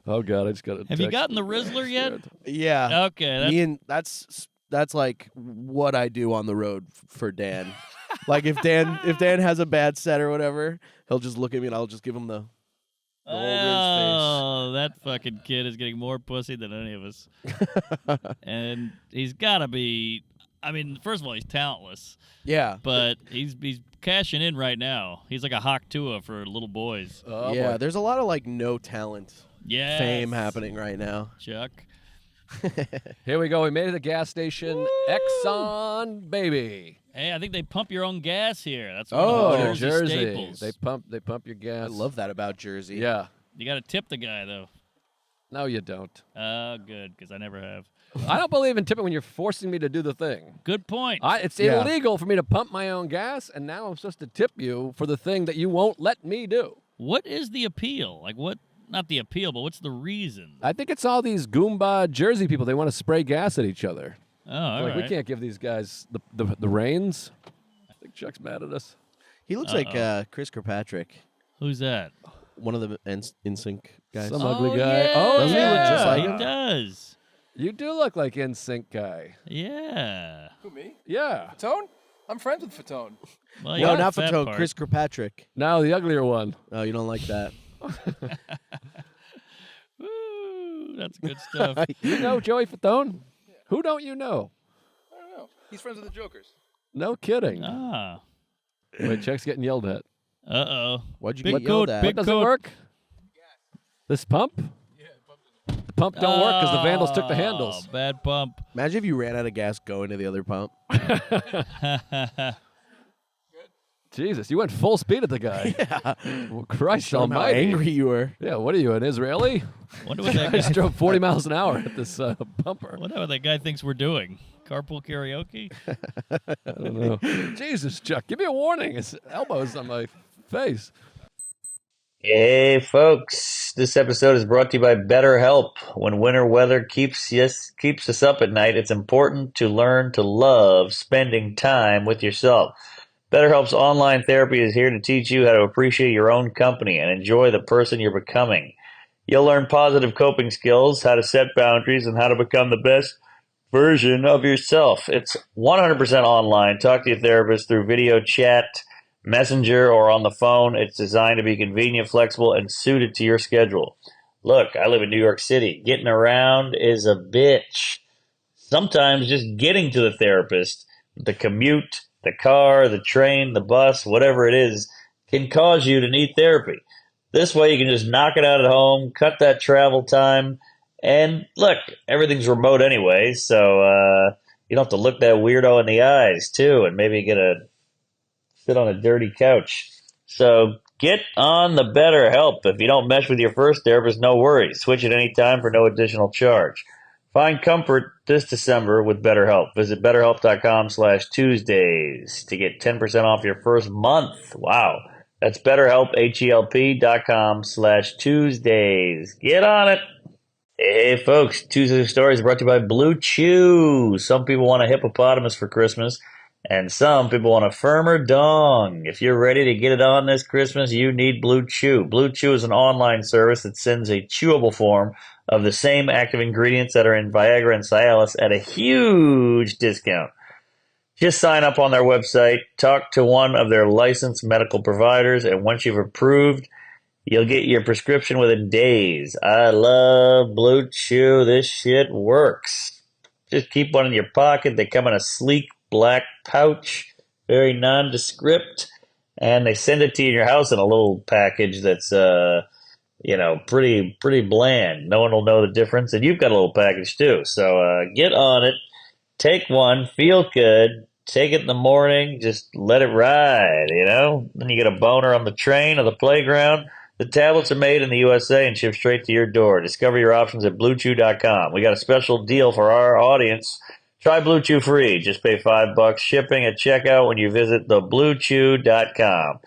Oh God, I just got a Have you text. gotten the Rizzler yet? Yeah. Okay, that's Me and that's like what I do on the road for Dan. Like if Dan has a bad set or whatever, he'll just look at me and I'll just give him the whole Riz oh, that fucking kid is getting more pussy than any of us. And he's got to be. I mean, first of all, he's talentless, face. Yeah. but he's cashing in right now. He's like a Hawk Tua for little boys. Oh, yeah, boy. there's a lot of like no talent Yeah, fame happening right now. Chuck. Here we go. We made it to the gas station. Exxon, baby. Hey, I think they pump your own gas here. That's one Oh, of the New Jersey Jersey. staples. They pump your gas. I love that about Jersey. Yeah. You got to tip the guy though. No, you don't. Oh, good, because I never have. I don't believe in tipping when you're forcing me to do the thing. Good point. It's Yeah. illegal for me to pump my own gas, and now I'm supposed to tip you for the thing that you won't let me do. What is the appeal? Like what? Not the appeal, but what's the reason? I think it's all these Goomba Jersey people. They want to spray gas at each other. Oh, all Like, right. we can't give these guys the reins. I think Chuck's mad at us. He looks like Chris Kirkpatrick, Who's that? one of the NSYNC guys. Some ugly guy. Yeah. Oh, Doesn't he look just like he him? does. You do look like NSYNC guy. Yeah. Who, me? Yeah. Fatone? I'm friends with Fatone. Well, you No, got not the fat Fatone. part. Chris Kirkpatrick. Now the uglier one. Oh, you don't like that? Woo, that's good stuff. You know Joey Fatone? Who don't you know? I don't know. He's friends with the Jokers. No kidding. Ah. Wait, Chuck's getting yelled at. Uh-oh. Why'd you Big get yelled coat, at? big Does it coat. work? This pump? The pump don't work because the vandals took the handles. Oh, bad pump. Imagine if you ran out of gas going to the other pump. Jesus, you went full speed at the guy. Well, Christ Show 'em how almighty. angry you were. Yeah, what are you, an Israeli? Wonder what I that just guy, drove 40 miles an hour at this bumper. wonder what that guy thinks we're doing. Carpool karaoke? I don't know. Jesus, Chuck, give me a warning. His elbow's on my face. Hey, folks. This episode is brought to you by BetterHelp. When winter weather keeps us up at night, it's important to learn to love spending time with yourself. BetterHelp's online therapy is here to teach you how to appreciate your own company and enjoy the person you're becoming. You'll learn positive coping skills, how to set boundaries, and how to become the best version of yourself. It's 100% online. Talk to your therapist through video chat, Messenger, or on the phone. It's designed to be convenient, flexible, and suited to your schedule. Look, I live in New York City. Getting around is a bitch. Sometimes just getting to the therapist, the commute, the car, the train, the bus, whatever it is, can cause you to need therapy. This way you can just knock it out at home, cut that travel time, and look, everything's remote anyway, so you don't have to look that weirdo in the eyes, too, and maybe sit on a dirty couch. So get on the BetterHelp. If you don't mesh with your first therapist, no worries. Switch at any time for no additional charge. Find comfort this December with BetterHelp. Visit BetterHelp.com/Tuesdays to get 10% off your first month. Wow. That's BetterHelp, HELP.com/Tuesdays. Get on it. Hey, folks. Tuesday's Story is brought to you by Blue Chew. Some people want a hippopotamus for Christmas. And some people want a firmer dong. If you're ready to get it on this Christmas, you need Blue Chew. Blue Chew is an online service that sends a chewable form of the same active ingredients that are in Viagra and Cialis at a huge discount. Just sign up on their website, talk to one of their licensed medical providers, and once you've approved, you'll get your prescription within days. I love Blue Chew. This shit works. Just keep one in your pocket. They come in a sleek black pouch, very nondescript, and they send it to you in your house in a little package that's pretty bland. No one will know the difference, and you've got a little package too. So get on it. Take one, feel good, take it in the morning, just let it ride, Then you get a boner on the train or the playground. The tablets are made in the USA and shipped straight to your door. Discover your options at BlueChew.com. We got a special deal for our audience. Try Blue Chew free. Just pay $5 shipping at checkout when you visit the BlueChew.com.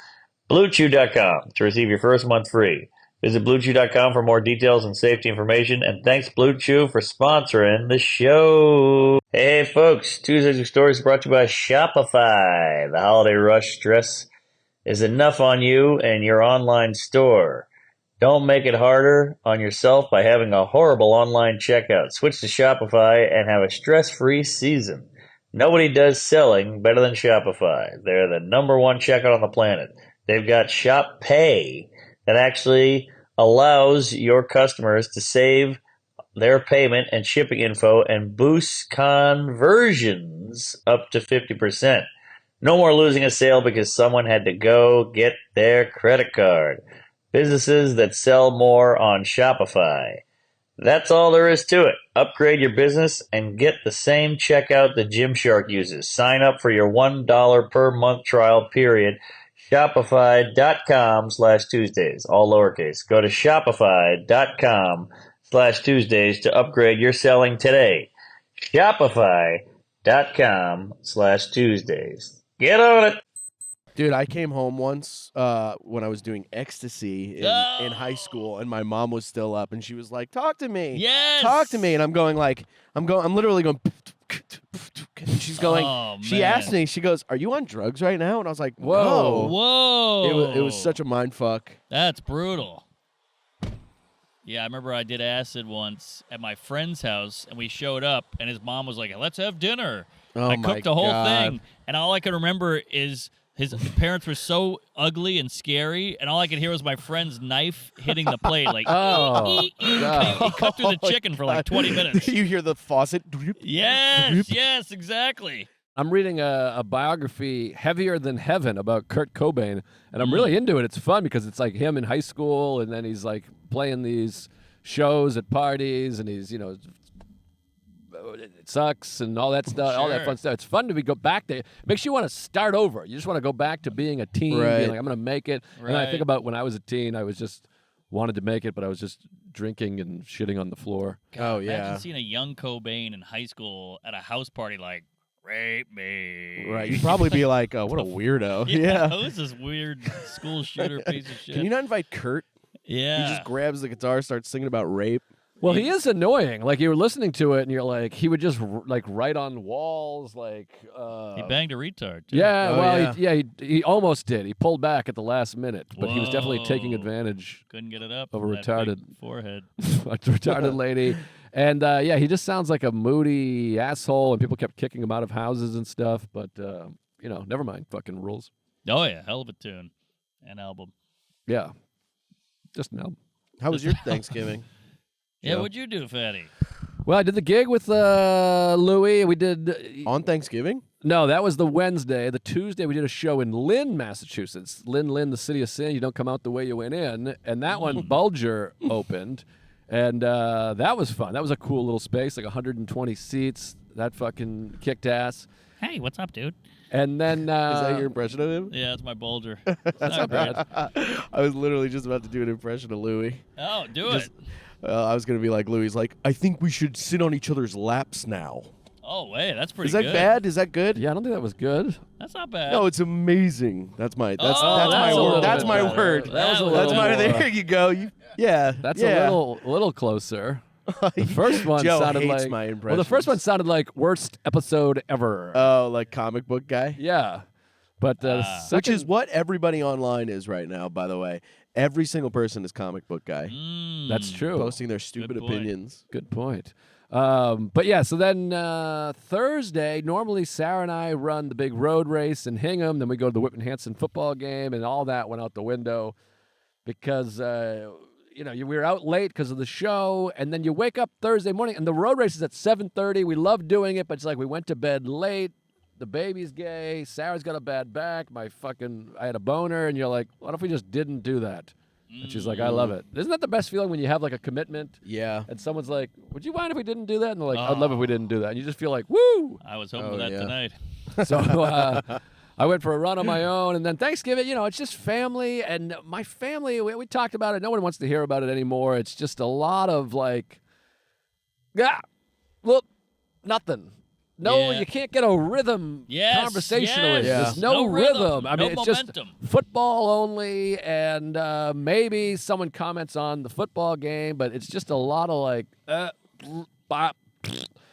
BlueChew.com to receive your first month free. Visit BlueChew.com for more details and safety information. And thanks, Blue Chew, for sponsoring the show. Hey, folks. Tuesday's Story is brought to you by Shopify. The holiday rush stress is enough on you and your online store. Don't make it harder on yourself by having a horrible online checkout. Switch to Shopify and have a stress-free season. Nobody does selling better than Shopify. They're the #1 checkout on the planet. They've got Shop Pay that actually allows your customers to save their payment and shipping info and boosts conversions up to 50%. No more losing a sale because someone had to go get their credit card. Businesses that sell more on Shopify. That's all there is to it. Upgrade your business and get the same checkout that Gymshark uses. Sign up for your $1 per month trial period. Shopify.com/Tuesdays. All lowercase. Go to Shopify.com/Tuesdays to upgrade your selling today. Shopify.com/Tuesdays. Get on it. Dude, I came home once when I was doing ecstasy in high school, and my mom was still up, and she was like, "Talk to me, Yes! talk to me," and I'm literally going, and she's going. Oh, she man. asked me, she goes, "Are you on drugs right now?" And I was like, Whoa. "No." Whoa. It was such a mind fuck. That's brutal. Yeah, I remember I did acid once at my friend's house, and we showed up, and his mom was like, "Let's have dinner." Oh I my cooked the whole God. thing, and all I can remember is his parents were so ugly and scary, and all I could hear was my friend's knife hitting the plate, like, Oh, he God. cut through the chicken for like 20 minutes. You hear the faucet? Yes, exactly. I'm reading a biography, Heavier Than Heaven, about Kurt Cobain, and I'm really into it. It's fun because it's like him in high school, and then he's like playing these shows at parties, and he's, it sucks and all that stuff, all that Sure. fun stuff. It's fun to go back there. It makes you want to start over. You just want to go back to being a teen, Right. being like, I'm going to make it. And then I Right. think about when I was a teen, I was just wanted to make it, but I was just drinking and shitting on the floor. Oh yeah. Imagine seeing a young Cobain in high school at a house party like, rape me. Right. You'd probably be like, "Oh, what a weirdo." Yeah. Who's this weird school shooter piece of shit? Can you not invite Kurt? Yeah. He just grabs the guitar, starts singing about rape. Well, he is annoying. Like, you were listening to it, and you're like, he would just like write on walls, like. He banged a retard. Too. Yeah, Oh, well, yeah. he almost did. He pulled back at the last minute, but he was definitely taking Whoa. advantage Couldn't get it up. of a from that retarded- big forehead. of a retarded lady. And yeah, he just sounds like a moody asshole, and people kept kicking him out of houses and stuff. But never mind. Fucking rules. Oh yeah, hell of a tune and album. Yeah, just an album. How was your Thanksgiving? Yeah, Joe? what'd you do, Fatty? Well, I did the gig with Louie. We did. On Thanksgiving? No, that was the Wednesday. The Tuesday, we did a show in Lynn, Massachusetts. Lynn, the city of sin. You don't come out the way you went in. And that one, Bulger opened. And that was fun. That was a cool little space, like 120 seats. That fucking kicked ass. Hey, what's up, dude? And then Is that your impression of him? Yeah, it's my bulger. that's not bad. I was literally just about to do an impression of Louis. Oh, do Just- it. I was gonna be like Louis. Like, I think we should sit on each other's laps now. Oh, wait, that's pretty Is that good. bad? Is that good? Yeah, I don't think that was good. That's not bad. No, it's amazing. That's my Oh, that's my that's a word. little That's bit my better. word. That was a That little That's my. more, There you go. Yeah. That's yeah. a little closer. The first one Joe sounded hates like my well, the first one impressions. sounded like worst episode ever. Oh, like comic book guy? Yeah, but the second, Which is what everybody online is right now, by the way. Every single person is comic book guy. that's true. Posting their stupid point. opinions. Good point. But yeah, so then Thursday, normally Sarah and I run the big road race in Hingham. Then we go to the Whitman Hanson football game, and all that went out the window because we were out late because of the show. And then you wake up Thursday morning, and the road race is at 7:30. We love doing it, but it's like we went to bed late. The baby's gay. Sarah's got a bad back. I had a boner, and you're like, what if we just didn't do that? And she's like, I love it. Isn't that the best feeling when you have like a commitment? Yeah. And someone's like, would you mind if we didn't do that? And they're like, I'd love if we didn't do that. And you just feel like, woo! I was hoping Oh, for that yeah. tonight. So I went for a run on my own. And then Thanksgiving, it's just family. And my family, we talked about it. No one wants to hear about it anymore. It's just a lot of like, nothing. No, Yeah. you can't get a rhythm Yes, conversationally. yes. There's no rhythm. I no mean, it's momentum. just football only, and maybe someone comments on the football game, but it's just a lot of like, bop.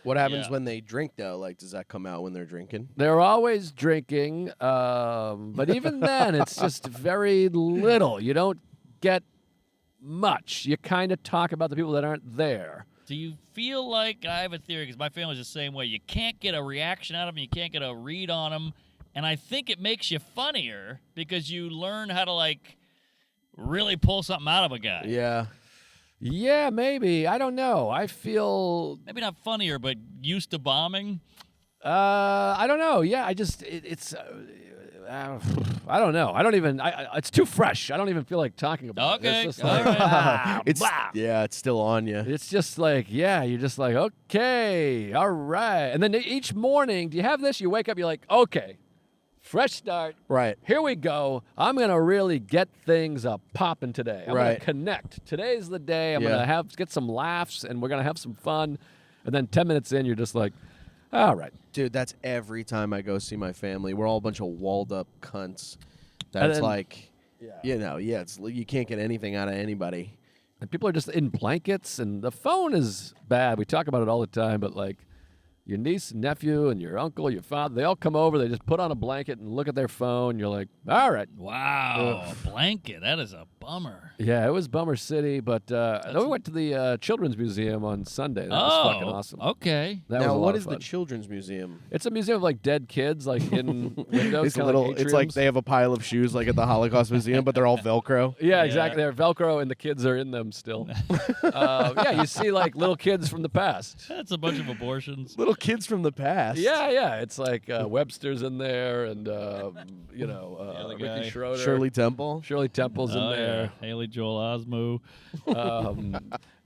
What happens Yeah. when they drink, though? Like, does that come out when they're drinking? They're always drinking, but even then, it's just very little. You don't get much. You kind of talk about the people that aren't there. Do you feel like, I have a theory because my family's the same way, you can't get a reaction out of them, you can't get a read on them, and I think it makes you funnier because you learn how to like really pull something out of a guy. Yeah. Yeah, maybe. I don't know. I feel Maybe not funnier, but used to bombing. I don't know. Yeah, I don't know. I don't even. It's too fresh. I don't even feel like talking about it. Okay, It's just all like, right. It's still on you. It's just like, yeah, you're just like, okay, all right. And then each morning, do you have this? You wake up, you're like, okay, fresh start. Right. Here we go. I'm gonna really get things popping today. I'm Right. gonna connect. Today's the day. I'm Yeah. gonna get some laughs, and we're gonna have some fun. And then 10 minutes in, you're just like, all right. Dude, that's every time I go see my family. We're all a bunch of walled up cunts. That's then- like, it's you can't get anything out of anybody. And people are just in blankets, and the phone is bad. We talk about it all the time, but like your niece and nephew and your uncle, your father, they all come over, they just put on a blanket and look at their phone. You're like, all right. Wow, a blanket. That is a bummer. Yeah, it was Bummer City, but then we went to the Children's Museum on Sunday. That was fucking awesome. Okay. That was Now, a lot what of is the fun. Children's Museum? It's a museum of like dead kids, like in windows. It's a kinda little. like It's like atriums. they have a pile of shoes, like at the Holocaust Museum, but they're all Velcro. Yeah, exactly. They're Velcro, and the kids are in them still. Yeah, you see like little kids from the past. That's a bunch of abortions. Little kids from the past. Yeah. It's like Webster's in there, and other Ricky guy. Schroeder, Shirley Temple. Shirley Temple's in Oh, there. yeah. Haley Joel Osmo.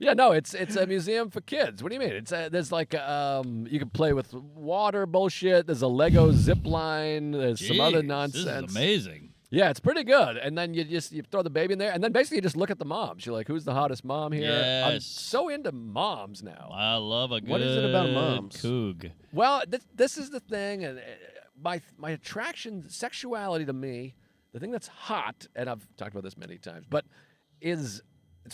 Yeah, no, it's a museum for kids. What do you mean? There's like you can play with water bullshit. There's a Lego zip line. There's some other Jeez, nonsense. This is amazing. Yeah, it's pretty good. And then you throw the baby in there, and then basically you just look at the moms. You're like, who's the hottest mom here? I'm Yes. so into moms now. I love a good What is it about moms? Coog. Well, this is the thing, and my attraction, sexuality to me, the thing that's hot, and I've talked about this many times, but it's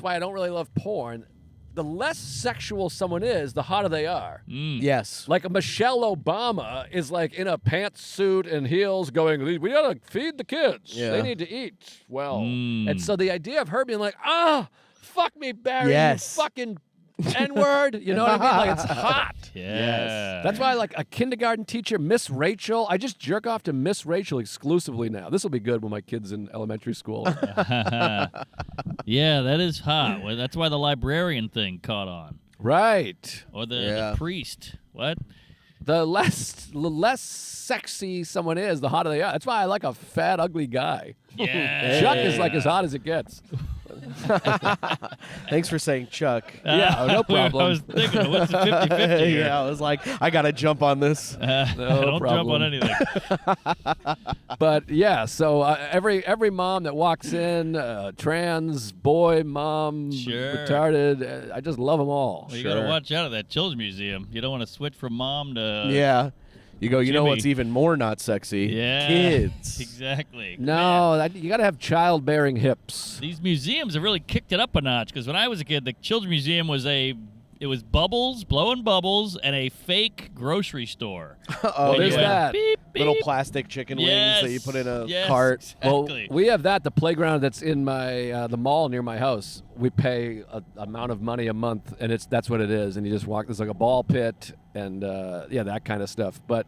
why I don't really love porn. The less sexual someone is, the hotter they are. Yes. Like a Michelle Obama is like in a pantsuit and heels going, we gotta feed the kids. Yeah. They need to eat well. And so the idea of her being like, fuck me, Barry, Yes. you fucking N-word. You know what I mean? Like, it's hot. Yeah. That's why, like, a kindergarten teacher, Miss Rachel, I just jerk off to Miss Rachel exclusively now. This will be good when my kid's in elementary school. Yeah, that is hot. Well, that's why the librarian thing caught on. Right. Or the Yeah. priest. What? The less sexy someone is, the hotter they are. That's why I like a fat, ugly guy. Yeah. Chuck is like as hot as it gets. Thanks for saying Chuck. Yeah, no problem. I was thinking, what's the 50-50 here? Yeah, I was like, I gotta jump on this. Don't jump problem. on anything. But yeah, so every mom that walks in, trans, boy, mom, Sure. retarded, I just love them all. Well, you got to watch out at that children's museum. You don't want to switch from mom to Yeah. You go, you know Jimmy. what's even more not sexy? Yeah, Kids. Exactly. Man, No, you got to have childbearing hips. these museums have really kicked it up a notch. Because when I was a kid, the children's museum was it was bubbles, blowing bubbles, and a fake grocery store. Oh, When there's you went that. beep, beep. Little plastic chicken wings that you put in a yes, cart. Exactly. Well, we have that. The playground that's in my the mall near my house. We pay a amount of money a month, and that's what it is. And you just walk. There's like a ball pit and that kind of stuff. But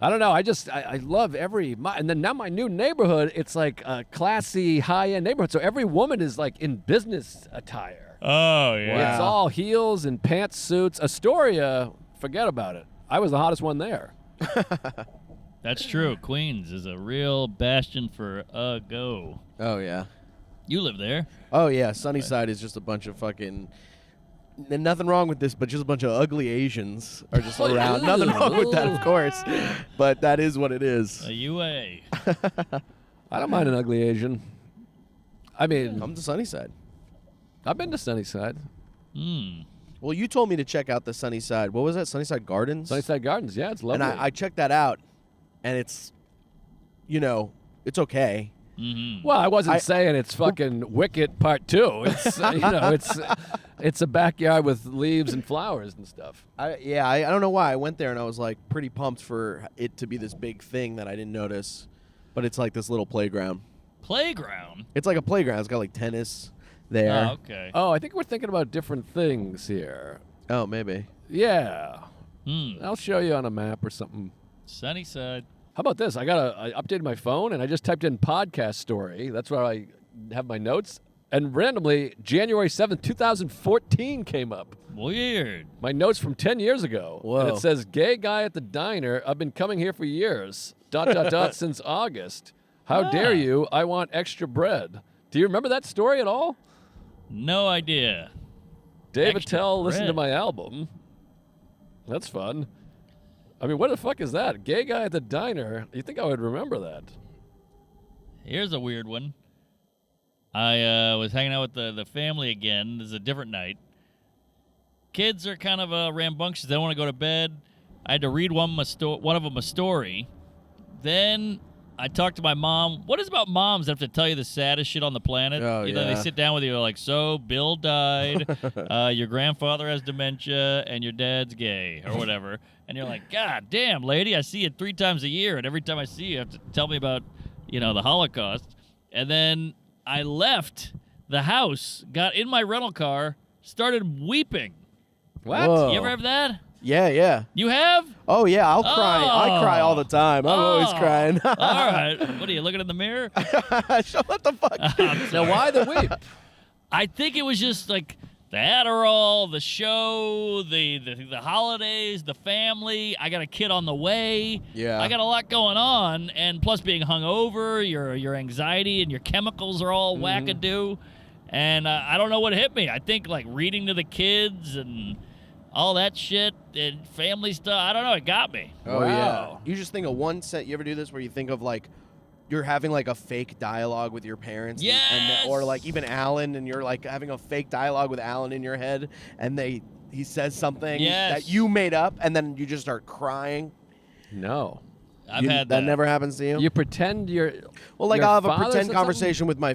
I don't know. I love and then now my new neighborhood. It's like a classy, high-end neighborhood. So every woman is like in business attire. Oh, yeah. It's all heels and pantsuits. Astoria, forget about it. I was the hottest one there. That's true. Queens is a real bastion for a go. Oh, yeah. You live there. Oh, yeah. Sunnyside is just a bunch of fucking... And nothing wrong with this, but just a bunch of ugly Asians are just around. Nothing wrong with that, of course. But that is what it is. A UA. I don't mind an ugly Asian. I mean, I'm to Sunnyside. I've been to Sunnyside. Well, you told me to check out the Sunnyside. What was that? Sunnyside Gardens? Sunnyside Gardens, yeah, it's lovely. And I checked that out, and it's, it's okay. Mm-hmm. Well, I wasn't saying it's fucking Wicked Part 2. It's it's a backyard with leaves and flowers and stuff. I don't know why. I went there, and I was, like, pretty pumped for it to be this big thing that I didn't notice. But it's like this little playground. Playground? It's like a playground. It's got, like, tennis there. Oh, okay. Oh, I think we're thinking about different things here. Oh, maybe. Yeah. Hmm. I'll show you on a map or something. Sunnyside. How about this? I updated my phone and I just typed in podcast story. That's where I have my notes. And randomly, January 7th, 2014 came up. Weird. My notes from 10 years ago. Whoa. And it says, gay guy at the diner. I've been coming here for years. ... since August. How dare you? I want extra bread. Do you remember that story at all? No idea. Dave Extra Attell listened to bread. my album. That's fun. I mean, what the fuck is that? Gay guy at the diner. You think I would remember that? Here's a weird one. I was hanging out with the family again. This is a different night. Kids are kind of rambunctious. They don't want to go to bed. I had to read one of them a story. Then I talked to my mom. What is about moms that have to tell you the saddest shit on the planet? Oh, They yeah. sit down with you like, so Bill died, your grandfather has dementia, and your dad's gay, or whatever. And you're like, God damn, lady, I see you 3 times a year, and every time I see you, you have to tell me about, the Holocaust. And then I left the house, got in my rental car, started weeping. What? Whoa. You ever have that? Yeah. You have? Oh, yeah, I'll cry. I cry all the time. I'm always Oh. crying. All right. What are you, looking in the mirror? What the fuck? I'm Now, sorry. why the weep? I think it was just like the Adderall, the show, the holidays, the family. I got a kid on the way. Yeah. I got a lot going on, and plus being hungover, your anxiety and your chemicals are all wackadoo. And I don't know what hit me. I think like reading to the kids and all that shit and family stuff. I don't know. It got me. Oh, Wow. yeah. You just think of one set. You ever do this where you think of, like, you're having, like, a fake dialogue with your parents? Yes! Or, like, even Alan, and you're, like, having a fake dialogue with Alan in your head, and he says something Yes. that you made up, and then you just start crying. No. I've had that. never happens to you? You pretend you're. Well, like, your I'll have a father pretend said conversation with my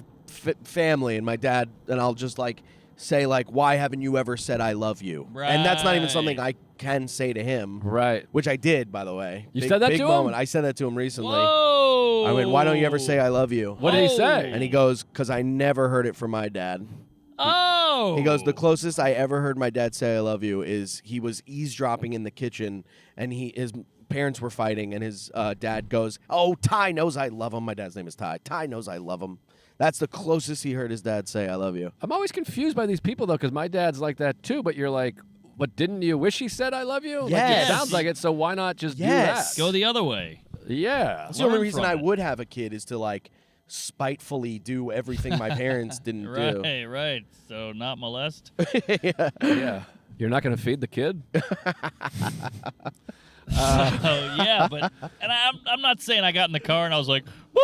family and my dad, and I'll just, like, say, like, why haven't you ever said I love you? And that's not even something I can say to him. something? Right. Which I did, by the way. You big, said that big to him? moment. I said that to him recently. Whoa! I went, why don't you ever say I love you? What did he say? And he goes, because I never heard it from my dad. Oh! He goes, the closest I ever heard my dad say I love you is he was eavesdropping in the kitchen, and his parents were fighting, and his dad goes, oh, Ty knows I love him. My dad's name is Ty. Ty knows I love him. That's the closest he heard his dad say I love you. I'm always confused by these people, though, because my dad's like that, too. But you're like, but didn't you wish he said I love you? Like, Yes. it sounds like it, so why not just Yes. do Go that? the other way. Yeah. That's the only Learn reason from I it. would have a kid is to, like, spitefully do everything my parents didn't do. Right. So not molest. Yeah. You're not going to feed the kid? Oh yeah, but and I'm not saying I got in the car and I was like, woo!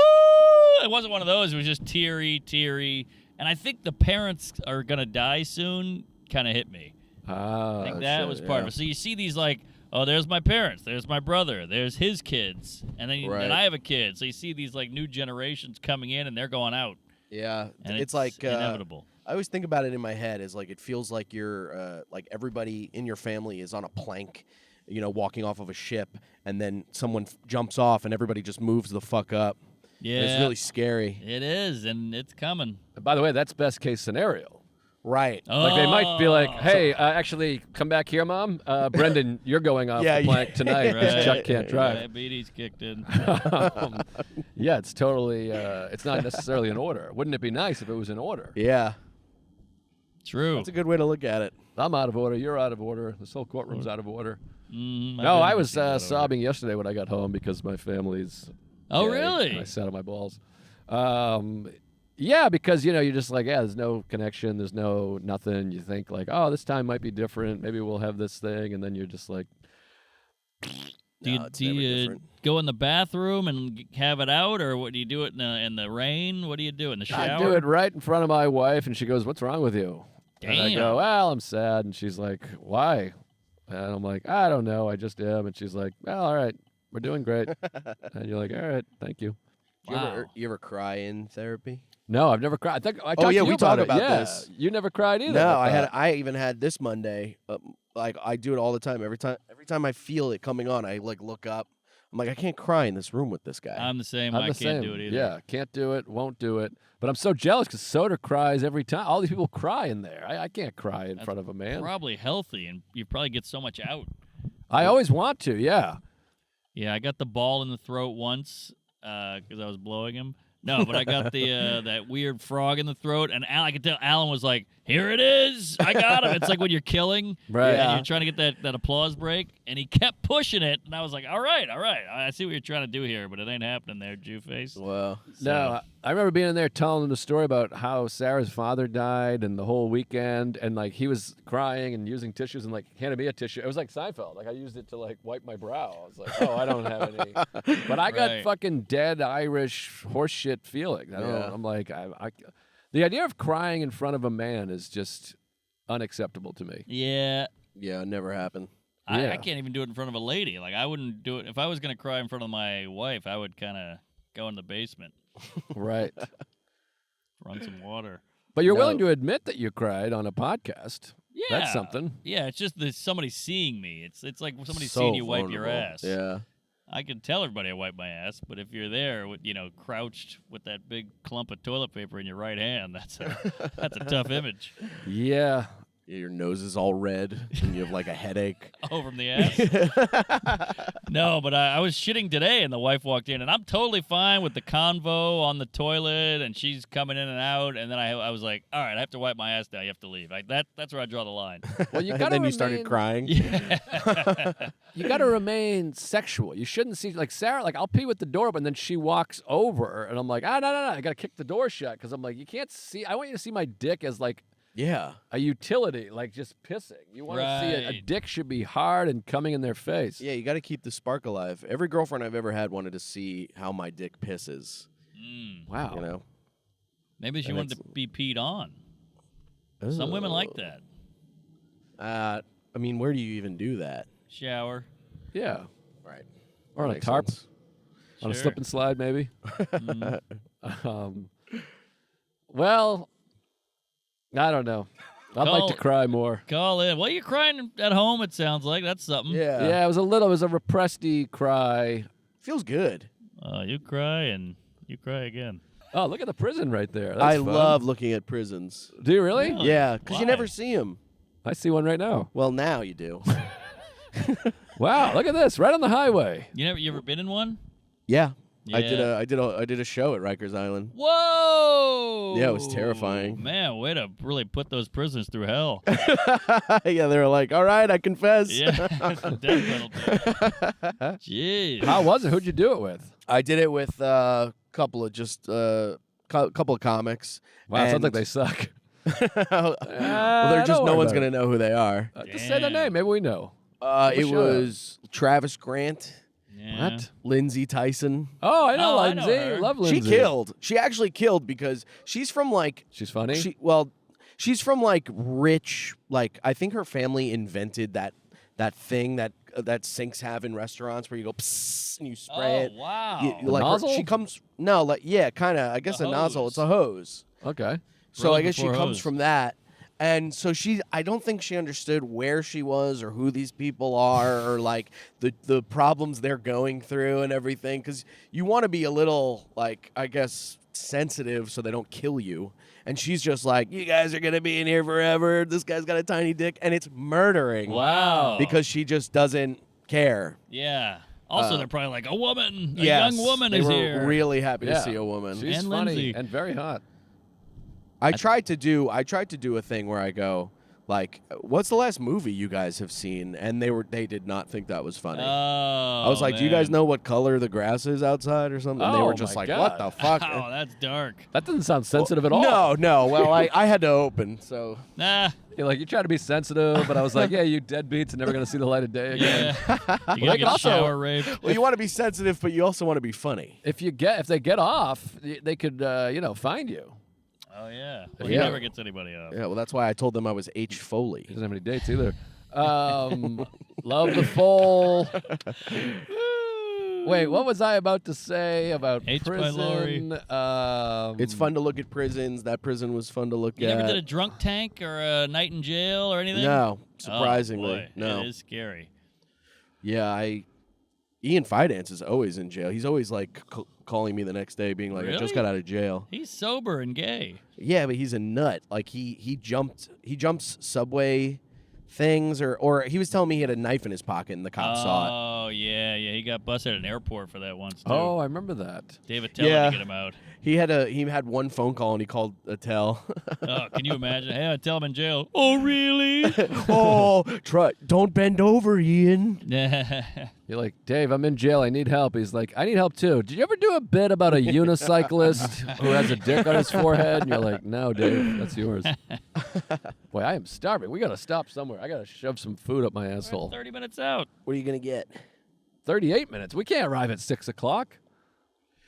It wasn't one of those. It was just teary, and I think the parents are gonna die soon. Kind of hit me. I think that was part of it. So you see these like, oh, there's my parents, there's my brother, there's his kids, and then Right. and I have a kid. So you see these like new generations coming in and they're going out, Yeah. and it's like inevitable. I always think about it in my head as like it feels like you're like everybody in your family is on a plank, you know, walking off of a ship, and then someone jumps off and everybody just moves the fuck up. Yeah, And it's really scary. It is, and it's coming. By the way, that's best case scenario. Right. Like they might be like, Oh. "Hey, actually, come back here, Mom. Brendan, you're going off Yeah, the plank tonight because Right. Chuck can't drive." Diabetes kicked in. Yeah, it's totally. It's not necessarily in order. Wouldn't it be nice if it was in order? Yeah. True. That's a good way to look at it. I'm out of order. You're out of order. This whole courtroom's out of order. Mm, No, I was sobbing yesterday when I got home because my family's. Oh, gay, really? and I sat on my balls. Yeah, because you're just like, there's no connection, there's no nothing. You think like, oh, this time might be different. Maybe we'll have this thing, and then you're just like, Do you, No, it's do never you different. go in the bathroom and have it out, or what do you do it in the rain? What do you do in the shower? I do it right in front of my wife, and she goes, "What's wrong with you?" And I Damn. go, "Well, I'm sad," and she's like, "Why?" And I'm like, "I don't know, I just am." And she's like, "Well, all right, we're doing great." And you're like, "All right, thank you." Wow. You ever cry in therapy? No, I've never cried. I think I talked yeah, to you we about talk it. about Yeah, this. You never cried either. No, thought. I even had this Monday. Like I do it all the time. Every time I feel it coming on, I like look up. I'm like, I can't cry in this room with this guy. I'm the same. I'm I the can't same. do it either. Yeah, can't do it, won't do it. But I'm so jealous because Soda cries every time. All these people cry in there. I can't cry in front of a man. Probably healthy, and you probably get so much out. I always want to, yeah. Yeah, I got the ball in the throat once because I was blowing him. No, but I got the that weird frog in the throat, and I could tell Alan was like, "Here it is, I got him." It's like when you're killing, Right. And Yeah. you're trying to get that applause break, and he kept pushing it, and I was like, "All right, I see what you're trying to do here, but it ain't happening there, Jew face." Well, No, I remember being in there telling them the story about how Sarah's father died and the whole weekend, and like he was crying and using tissues and like handed me a tissue. It was like Seinfeld. Like I used it to like wipe my brow. I was like, oh, I don't have any. But I got Right. fucking dead Irish horseshit feeling. I don't know. Yeah. I'm like, the idea of crying in front of a man is just unacceptable to me. Yeah, yeah, it never happened. I Yeah. can't even do it in front of a lady. Like I wouldn't do it if I was gonna cry in front of my wife. I would kind of go in the basement, Right. run some water. But you're No. willing to admit that you cried on a podcast. Yeah, That's something. Yeah, it's just that somebody seeing me. It's like somebody So seeing you wipe your vulnerable. ass. Yeah. I can tell everybody I wipe my ass, but if you're there, with, crouched with that big clump of toilet paper in your right hand, that's a tough image. Yeah. Your nose is all red and you have like a headache. Oh, from the ass? No, but I was shitting today, and the wife walked in, and I'm totally fine with the convo on the toilet, and she's coming in and out, and then I was like, all right, I have to wipe my ass now. You have to leave. Like that's where I draw the line. Well, you And gotta then you started crying. You got to remain sexual. You shouldn't see like Sarah. Like I'll pee with the door open, and then she walks over, and I'm like, no. I got to kick the door shut because I'm like, you can't see. I want you to see my dick as like Yeah. a utility, like just pissing. You want to see a Right. dick should be hard and coming in their face. Yeah, you got to keep the spark alive. Every girlfriend I've ever had wanted to see how my dick pisses. Wow. You know? Maybe she And wanted to be peed on. Some women like that. I mean, where do you even do that? Shower. Yeah. Right. Or on a Makes tarp, sense. on a Sure. slip and slide, maybe. Well, I don't know. I'd like to Call- cry more. Call in. Well, you're crying at home, it sounds like. That's something. Yeah. Yeah, it was a repressed-y cry. Feels good. You cry and you cry again. Oh, look at the prison right there. That's I fun. love looking at prisons. Do you really? Really? Yeah, because you Why? never see them. I see one right now. Well, now you do. Wow, look at this, right on the highway. You ever been in one? Yeah. Yeah. I did a show at Rikers Island. Whoa! Yeah, it was terrifying. Man, way to really put those prisoners through hell. Yeah, they were like, "All right, I confess." Yeah, death penalty. Jeez. How was it? Who'd you do it with? I did it with a couple of couple of comics. Wow, it sounds like And- they suck. well, they're just don't no worry one's about gonna know who they are. Just say the Damn. name. Maybe we know. It shout out. was Travis Grant, Yeah. What? Lindsay Tyson. Oh, I know Oh, I know Lindsay. her. Love Lindsay. She killed. She actually killed because she's from like She's funny. she's from like rich, like I think her family invented that thing that sinks have in restaurants where you go psst and you spray Oh, it. wow. Like nozzle? she comes kind of. I guess A a nozzle. hose. It's a hose. Okay. So Bros I guess she before comes hoes. from that. And so I don't think she understood where she was or who these people are or like the problems they're going through and everything. Because you want to be a little, like, I guess, sensitive so they don't kill you. And she's just like, you guys are going to be in here forever. This guy's got a tiny dick. And it's murdering. Wow. Because she just doesn't care. Yeah. Also, they're probably like, a woman. A Yes, young woman they is were here. really happy to Yeah. see a woman. She's And funny Lindsay. and very hot. I tried to do a thing where I go, like, what's the last movie you guys have seen? And they did not think that was funny. Oh, I was like, do you guys man. know what color the grass is outside or something? And they Oh, were just my like, God. what the fuck? Oh, that's dark. That doesn't sound sensitive at all. No. Well, I had to open, so. Nah. You're like, you try to be sensitive, but I was like, yeah, you deadbeats are never going to see the light of day again. Yeah. You they gotta can get also- shower raped. Well, you want to be sensitive, but you also want to be funny. If they get off, they could, find you. Oh, yeah. Well, he Yeah. never gets anybody up. Yeah, well, that's why I told them I was H. He Foley. doesn't have any dates either. Love the full. Wait, what was I about to say about H by prison? It's fun to look at prisons. That prison was fun to look You at. never did a drunk tank or a night in jail or anything? No, Oh, surprisingly, boy. no. It is scary. Yeah, Ian Fidance is always in jail. He's always like calling me the next day, being like, "I just Really? got out of jail." He's sober and gay. Yeah, but he's a nut. Like he jumps subway things, or he was telling me he had a knife in his pocket and the cops saw it. Oh, yeah. He got busted at an airport for that once, too. Oh, I remember that. David Tell Yeah. had to get him out. He had one phone call and he called Attell. Oh, can you imagine? Hey, I tell him in jail. Oh, really? Oh, don't bend over, Ian. You're like, Dave, I'm in jail. I need help. He's like, I need help too. Did you ever do a bit about a unicyclist who has a dick on his forehead? And you're like, no, Dave, that's yours. Boy, I am starving. We got to stop somewhere. I got to shove some food up my asshole. 30 minutes out. What are you gonna get? 38 minutes. We can't arrive at 6 o'clock.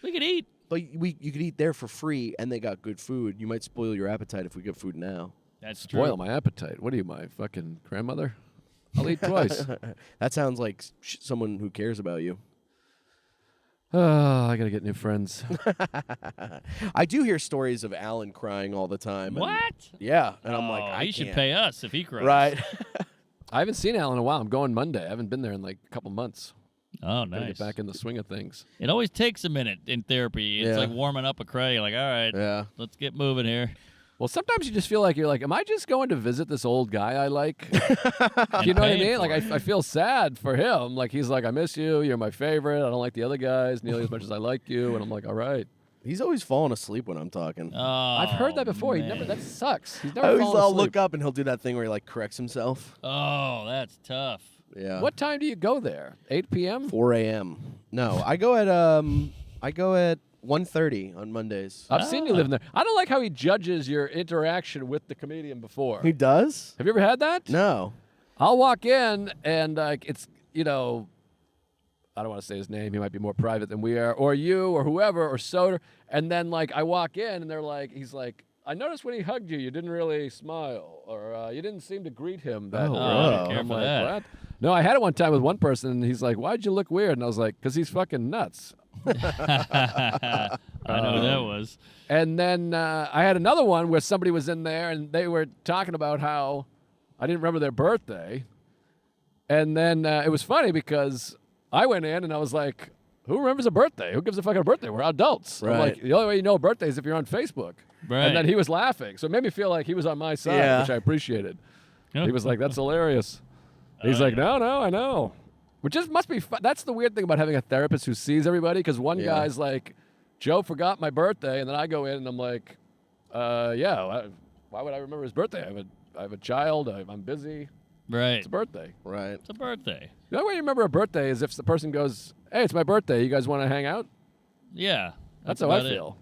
We could eat. But you could eat there for free, and they got good food. You might spoil your appetite if we get food now. That's true. Spoil my appetite. What are you, my fucking grandmother? I'll eat twice. That sounds like someone who cares about you. Oh, I got to get new friends. I do hear stories of Alan crying all the time. and- What? yeah, and I'm like, Oh, I he should can't. pay us if he cries. Right. I haven't seen Alan in a while. I'm going Monday. I haven't been there in like a couple months. Oh, Gotta nice. get back in the swing of things. It always takes a minute in therapy. It's Yeah. like warming up a cray. You're like, all right, Yeah. let's get moving here. Well, sometimes you just feel like you're like, am I just going to visit this old guy I like? You know what I paying mean? for Like, it. I feel sad for him. Like, he's like, I miss you. You're my favorite. I don't like the other guys nearly as much as I like you. And I'm like, all right. He's always falling asleep when I'm talking. Oh, I've heard that before. He never. man. That sucks. He's I never always fallen I'll asleep. look up and he'll do that thing where he like corrects himself. Oh, that's tough. Yeah. What time do you go there? 8 p.m. 4 a.m. No, I go at 1:30 on Mondays. I've seen you living there. I don't like how he judges your interaction with the comedian before. He does? Have you ever had that? No. I'll walk in and it's, I don't want to say his name. He might be more private than we are, or you, or whoever, or Soder. And then like I walk in and they're like, he's like, I noticed when he hugged you, you didn't really smile, or you didn't seem to greet him that Oh, way. wow. Care I'm for like, that. what? No, I had it one time with one person, and he's like, why'd you look weird? And I was like, because he's fucking nuts. I know who that was. And then I had another one where somebody was in there and they were talking about how I didn't remember their birthday. And then it was funny because I went in and I was like, who remembers a birthday? Who gives a fuck about a birthday? We're adults. I'm Right. like, the only way you know a birthday is if you're on Facebook. Right. And then he was laughing. So it made me feel like he was on my side, Yeah. which I appreciated. He was like, that's hilarious. He's like, no, I know. Which just must be fun. That's the weird thing about having a therapist who sees everybody, because one Yeah. guy's like, Joe forgot my birthday, and then I go in and I'm like, why would I remember his birthday? I have a child. I'm busy. Right. It's a birthday. Right. It's a birthday. The only way you remember a birthday is if the person goes, hey, it's my birthday. You guys want to hang out? Yeah. That's how I about it. feel.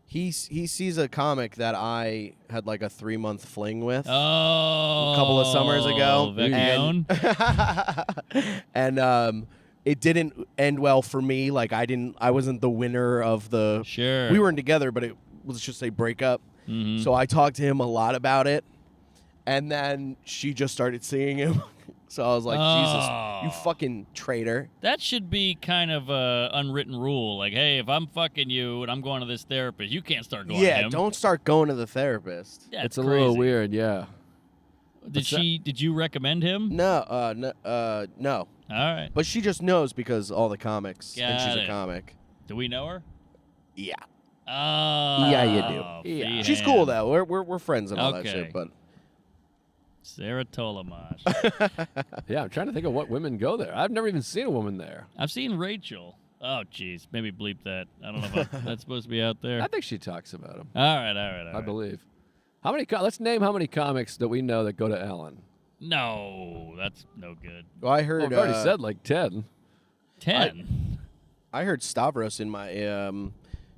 He sees a comic that I had like a 3-month fling with. Oh. A couple of summers ago. Vecchione? And it didn't end well for me. Like I wasn't the winner of the Sure. We weren't together, but it let's just say breakup. Mhm. So I talked to him a lot about it. And then she just started seeing him So I was like, Jesus, you fucking traitor. That should be kind of a unwritten rule. Like, hey, if I'm fucking you and I'm going to this therapist, you can't start going to him. Don't start going to the therapist. Yeah, It's a little weird, yeah. Did you recommend him? No. All right. But she just knows because all the comics, and she's Got a it. comic. Do we know her? Yeah. Oh. Yeah, you do. Yeah. She's cool though. We're friends and all that Okay. shit. But Sarah Tolamash. Yeah, I'm trying to think of what women go there. I've never even seen a woman there. I've seen Rachel. Oh, jeez. Maybe bleep that. I don't know if that's supposed to be out there. I think she talks about him. All right. I believe. How many? Let's name how many comics that we know that go to Ellen. No, that's no good. well, I heard. Well, I've already said like 10. 10. I heard Stavros in my.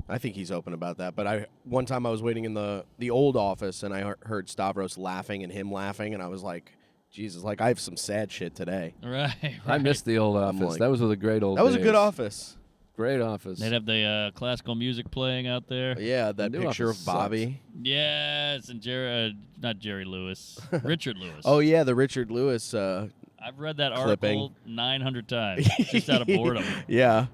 I think he's open about that. But one time I was waiting in the old office and I heard Stavros laughing and him laughing and I was like, Jesus, like I have some sad shit today. Right. I miss the old office. like- That was a great old. That was a days. good office. Great office. They'd have the classical music playing out there. Yeah, that new picture of office sucks. Bobby. Yes, and not Jerry Lewis, Richard Lewis. Oh yeah, the Richard Lewis. I've read that clipping. article 900 times just out of boredom. Yeah.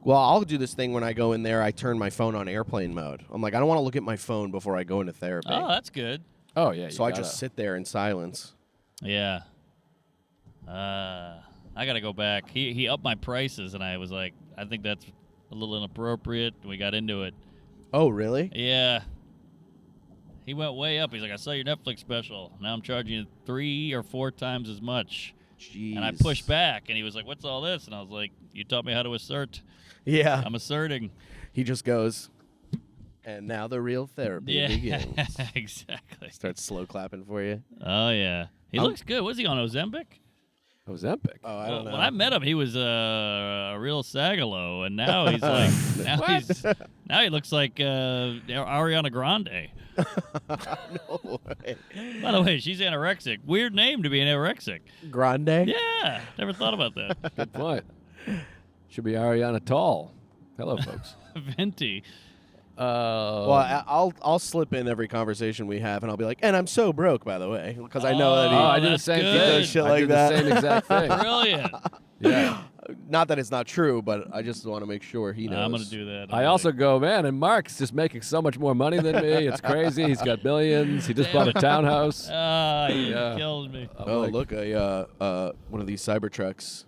Well, I'll do this thing when I go in there. I turn my phone on airplane mode. I'm like, I don't want to look at my phone before I go into therapy. Oh, that's good. Oh yeah. so I just sit there in silence. Yeah. I gotta go back. He upped my prices, and I was like, I think that's a little inappropriate. We got into it. Oh, really? Yeah. He went way up. He's like, I saw your Netflix special. Now I'm charging you 3 or 4 times as much. Jeez. And I pushed back, and he was like, what's all this? And I was like, you taught me how to assert. Yeah. I'm asserting. He just goes, and now the real therapy begins. Exactly. Starts slow clapping for you. Oh, yeah. He looks good. Was he on Ozempic? Ozempic. Oh, I don't know. When I met him, he was a real Sagalow, and now he's like, now he looks like Ariana Grande. No way. By the way, she's anorexic. Weird name to be anorexic. Grande? Yeah, never thought about that. Good point. Should be Ariana Tall. Hello, folks. Venti. Well, I'll slip in every conversation we have, and I'll be like, and I'm so broke, by the way, because I know that he. Oh, I did the that's same good. thing. He does shit I like did that. the same exact thing. Brilliant. Yeah. Not that it's not true, but I just want to make sure he knows. I'm gonna do that. I also go, man, and Mark's just making so much more money than me. It's crazy. He's got billions. He just bought a townhouse. Ah, you Yeah. killed me. Oh, look, one of these Cybertrucks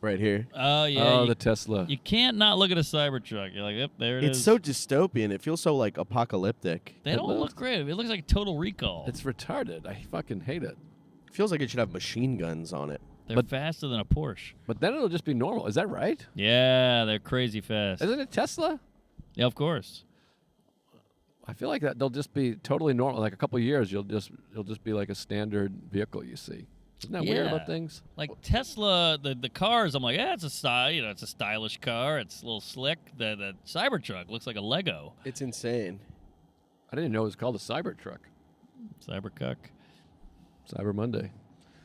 right here. Oh yeah. Oh, you, the Tesla. you can't not look at a Cybertruck. You're like, yep, there it is. It's so dystopian. It feels so like apocalyptic. They don't look great. It looks like Total Recall. It's retarded. I fucking hate it. It feels like it should have machine guns on it. They're faster than a Porsche. But then it'll just be normal. Is that right? Yeah, they're crazy fast. Isn't it Tesla? Yeah, of course. I feel like that they'll just be totally normal. Like a couple of years, it'll just be like a standard vehicle you see. Isn't that weird about things? Like Tesla, the cars, I'm like, yeah, it's a style. It's a stylish car. It's a little slick. The Cybertruck looks like a Lego. It's insane. I didn't know it was called a Cybertruck. Cybercuck. Cyber Monday.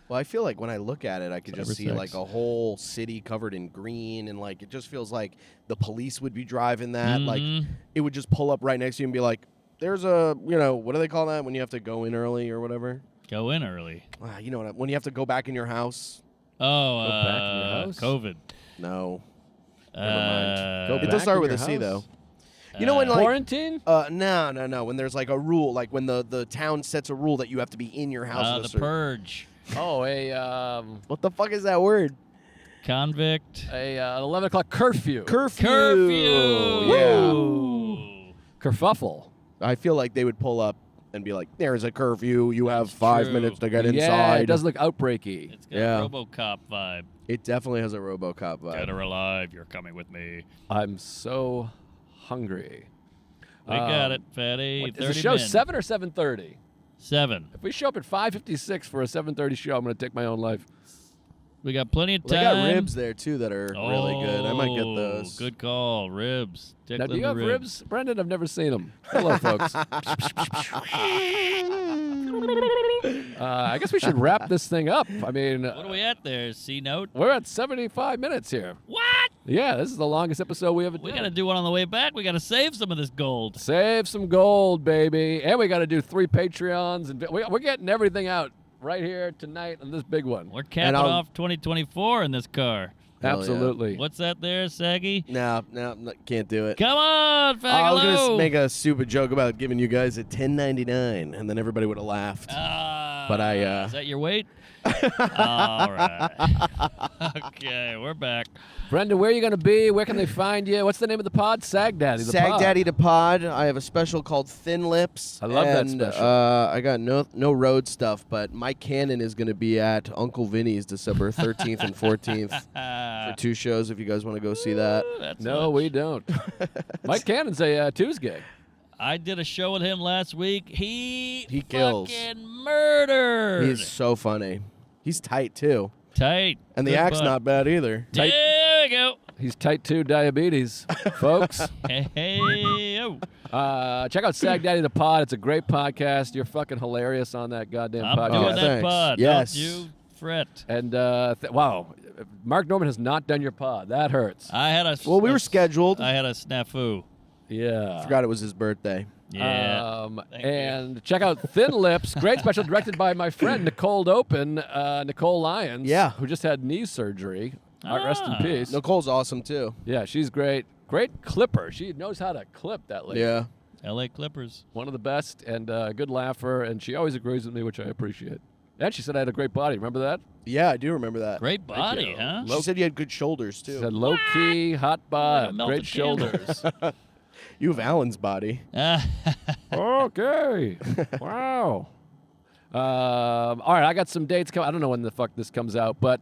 Well, I feel like when I look at it, I could just see Cybersex. like a whole city covered in green, and like it just feels like the police would be driving that. Like it would just pull up right next to you and be like, "There's a, what do they call that when you have to go in early or whatever? Go in early. You know when you have to go back in your house? Oh, Go back in your house? COVID. No, Never mind. Go it back does start in with your a C house? though. You know when like Quarantine? no. When there's like a rule, like when the town sets a rule that you have to be in your house. at a The certain- purge. Oh, What the fuck is that word? Convict. a 11 o'clock curfew. Curfew. Yeah. Woo. Kerfuffle. I feel like they would pull up and be like, "There's a curfew. You have That's 5 true. minutes to get Yeah, inside." it does look outbreaky. It's got Yeah. a RoboCop vibe. It definitely has a RoboCop vibe. Dead or alive, you're coming with me. I'm so hungry. We got it, fatty. What, 30 is the show men. 7 or 7:30? 7. If we show up at 5:56 for a 7:30 show, I'm going to take my own life. We got plenty of They time. got ribs there too that are really good. I might get Oh, those. Good call. Ribs. Now, Tickling do you the have ribs, Brendan? I've never seen them. Hello, folks. I guess we should wrap this thing up. I mean, What are we at there? C note? we're at 75 minutes here. What? Yeah, this is the longest episode we ever did. We got to do one on the way back. We got to save some of this gold. Save some gold, baby. And we got to do 3 Patreons. And we're getting everything out right here tonight on this big one. We're capping off 2024 in this car. Hell yeah. Absolutely. What's that there, Saggy? No, can't do it. Come on, Fagalow. I was gonna make a stupid joke about giving you guys a $10.99, and then everybody would have laughed. But I. Is that your weight? All right. Okay, we're back. Brenda, where are you going to be? Where can they find you? What's the name of the pod? Sag Daddy. The Sag pod. Daddy the Pod. I have a special called Thin Lips. I love that and, special. I got no road stuff, but Mike Cannon is going to be at Uncle Vinny's December 13th and 14th for 2 shows. If you guys want to go see that. That's No, much. we don't. Mike Cannon's a Tuesday. I did a show with him last week. He kills. fucking murdered. He's so funny. He's tight too, tight. and the Good act's butt. not bad either. There we go. He's type 2 diabetes, folks. Hey, Check out Sag Daddy the Pod. It's a great podcast. You're fucking hilarious on that goddamn I'm podcast. doing that thanks. pod. Yes. Don't you fret. And wow, Mark Norman has not done your pod. That hurts. I had a. Well, we were scheduled. I had a snafu. Yeah. Forgot it was his birthday. Yeah. Thank you. And check out Thin Lips, great special directed by my friend Nicole Open, Nicole Lyons, Yeah. who just had knee surgery. Rest in peace. Nicole's awesome too. Yeah, she's great. Great clipper. She knows how to clip, that lady. Yeah. L.A. Clippers. One of the best and a good laugher, and she always agrees with me, which I appreciate. And she said I had a great body. Remember that? Yeah, I do remember that. Great body, you. huh? She said you had good shoulders She too. said low-key, hot bod, Melted great shoulders. You have Alan's body. Okay. Wow. All right, I got some dates coming. I don't know when the fuck this comes out, but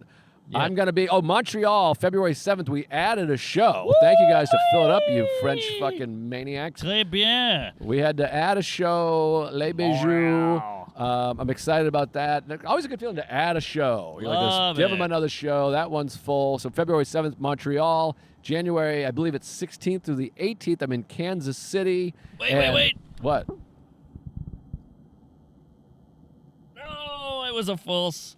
Yeah. I'm going to be, Montreal, February 7th. We added a show. Thank you guys to fill it up, you French fucking maniacs. Très bien. We had to add a show, Les Bijoux. I'm excited about that. Always a good feeling to add a show. You're like, Love give them it. another show. That one's full. So February 7th, Montreal. January, I believe it's 16th through the 18th. I'm in Kansas City. Wait. What? No, it was a false.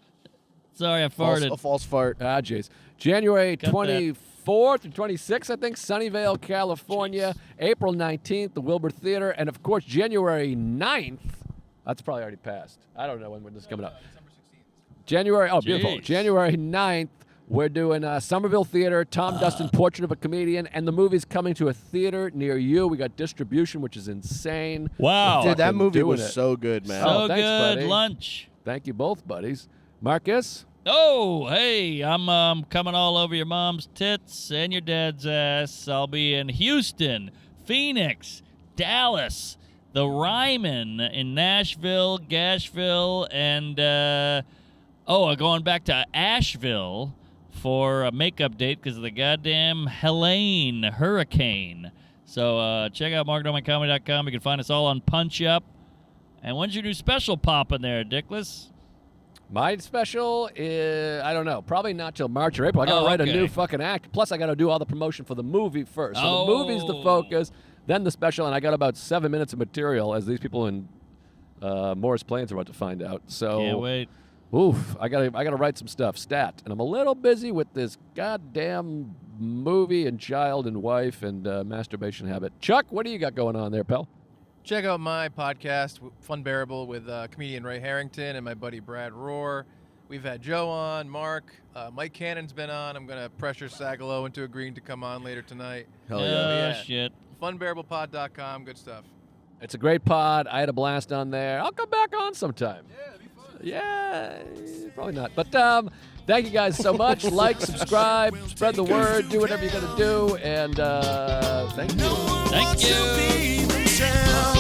Sorry, I A farted. false fart. Ah, jeez. January Got that. 24th through 26th, I think, Sunnyvale, California. April 19th, the Wilbur Theater. And, of course, January 9th. That's probably already passed. I don't know when this is coming up. January, beautiful. Jeez. January 9th, we're doing Somerville Theater, Tom Dustin, Portrait of a Comedian, and the movie's coming to a theater near you. We got distribution, which is insane. Wow. Dude, that fucking movie doing was it. so good, man. So thanks, good. buddy. Lunch. Thank you both, buddies. Marcus? Oh, hey, I'm coming all over your mom's tits and your dad's ass. I'll be in Houston, Phoenix, Dallas, the Ryman in Nashville, Gashville, and going back to Asheville for a makeup date because of the goddamn Helene hurricane. So check out marknormancomedy.com. You can find us all on Punch Up. And when's your new special popping there, Dickless? My special is, I don't know, probably not till March or April. I got to write a okay. new fucking act. Plus, I got to do all the promotion for the movie first. So Oh. the movie's the focus, then the special, and I got about 7 minutes of material, as these people in Morris Plains are about to find out. So, Can't wait. oof, I gotta write some stuff, stat. And I'm a little busy with this goddamn movie and child and wife and masturbation habit. Chuck, what do you got going on there, pal? Check out my podcast, Fun Bearable, with comedian Ray Harrington and my buddy Brad Rohr. We've had Joe on, Mark, Mike Cannon's been on. I'm going to pressure Sagalow into agreeing to come on later tonight. Hell Oh, yeah. yeah. shit. FunBearablePod.com, good stuff. It's a great pod. I had a blast on there. I'll come back on sometime. Yeah, it'd be fun. Yeah, probably not. But thank you guys so much. Like, subscribe, spread the word, do whatever you got to do. And thank you. Thank you. To be themselves.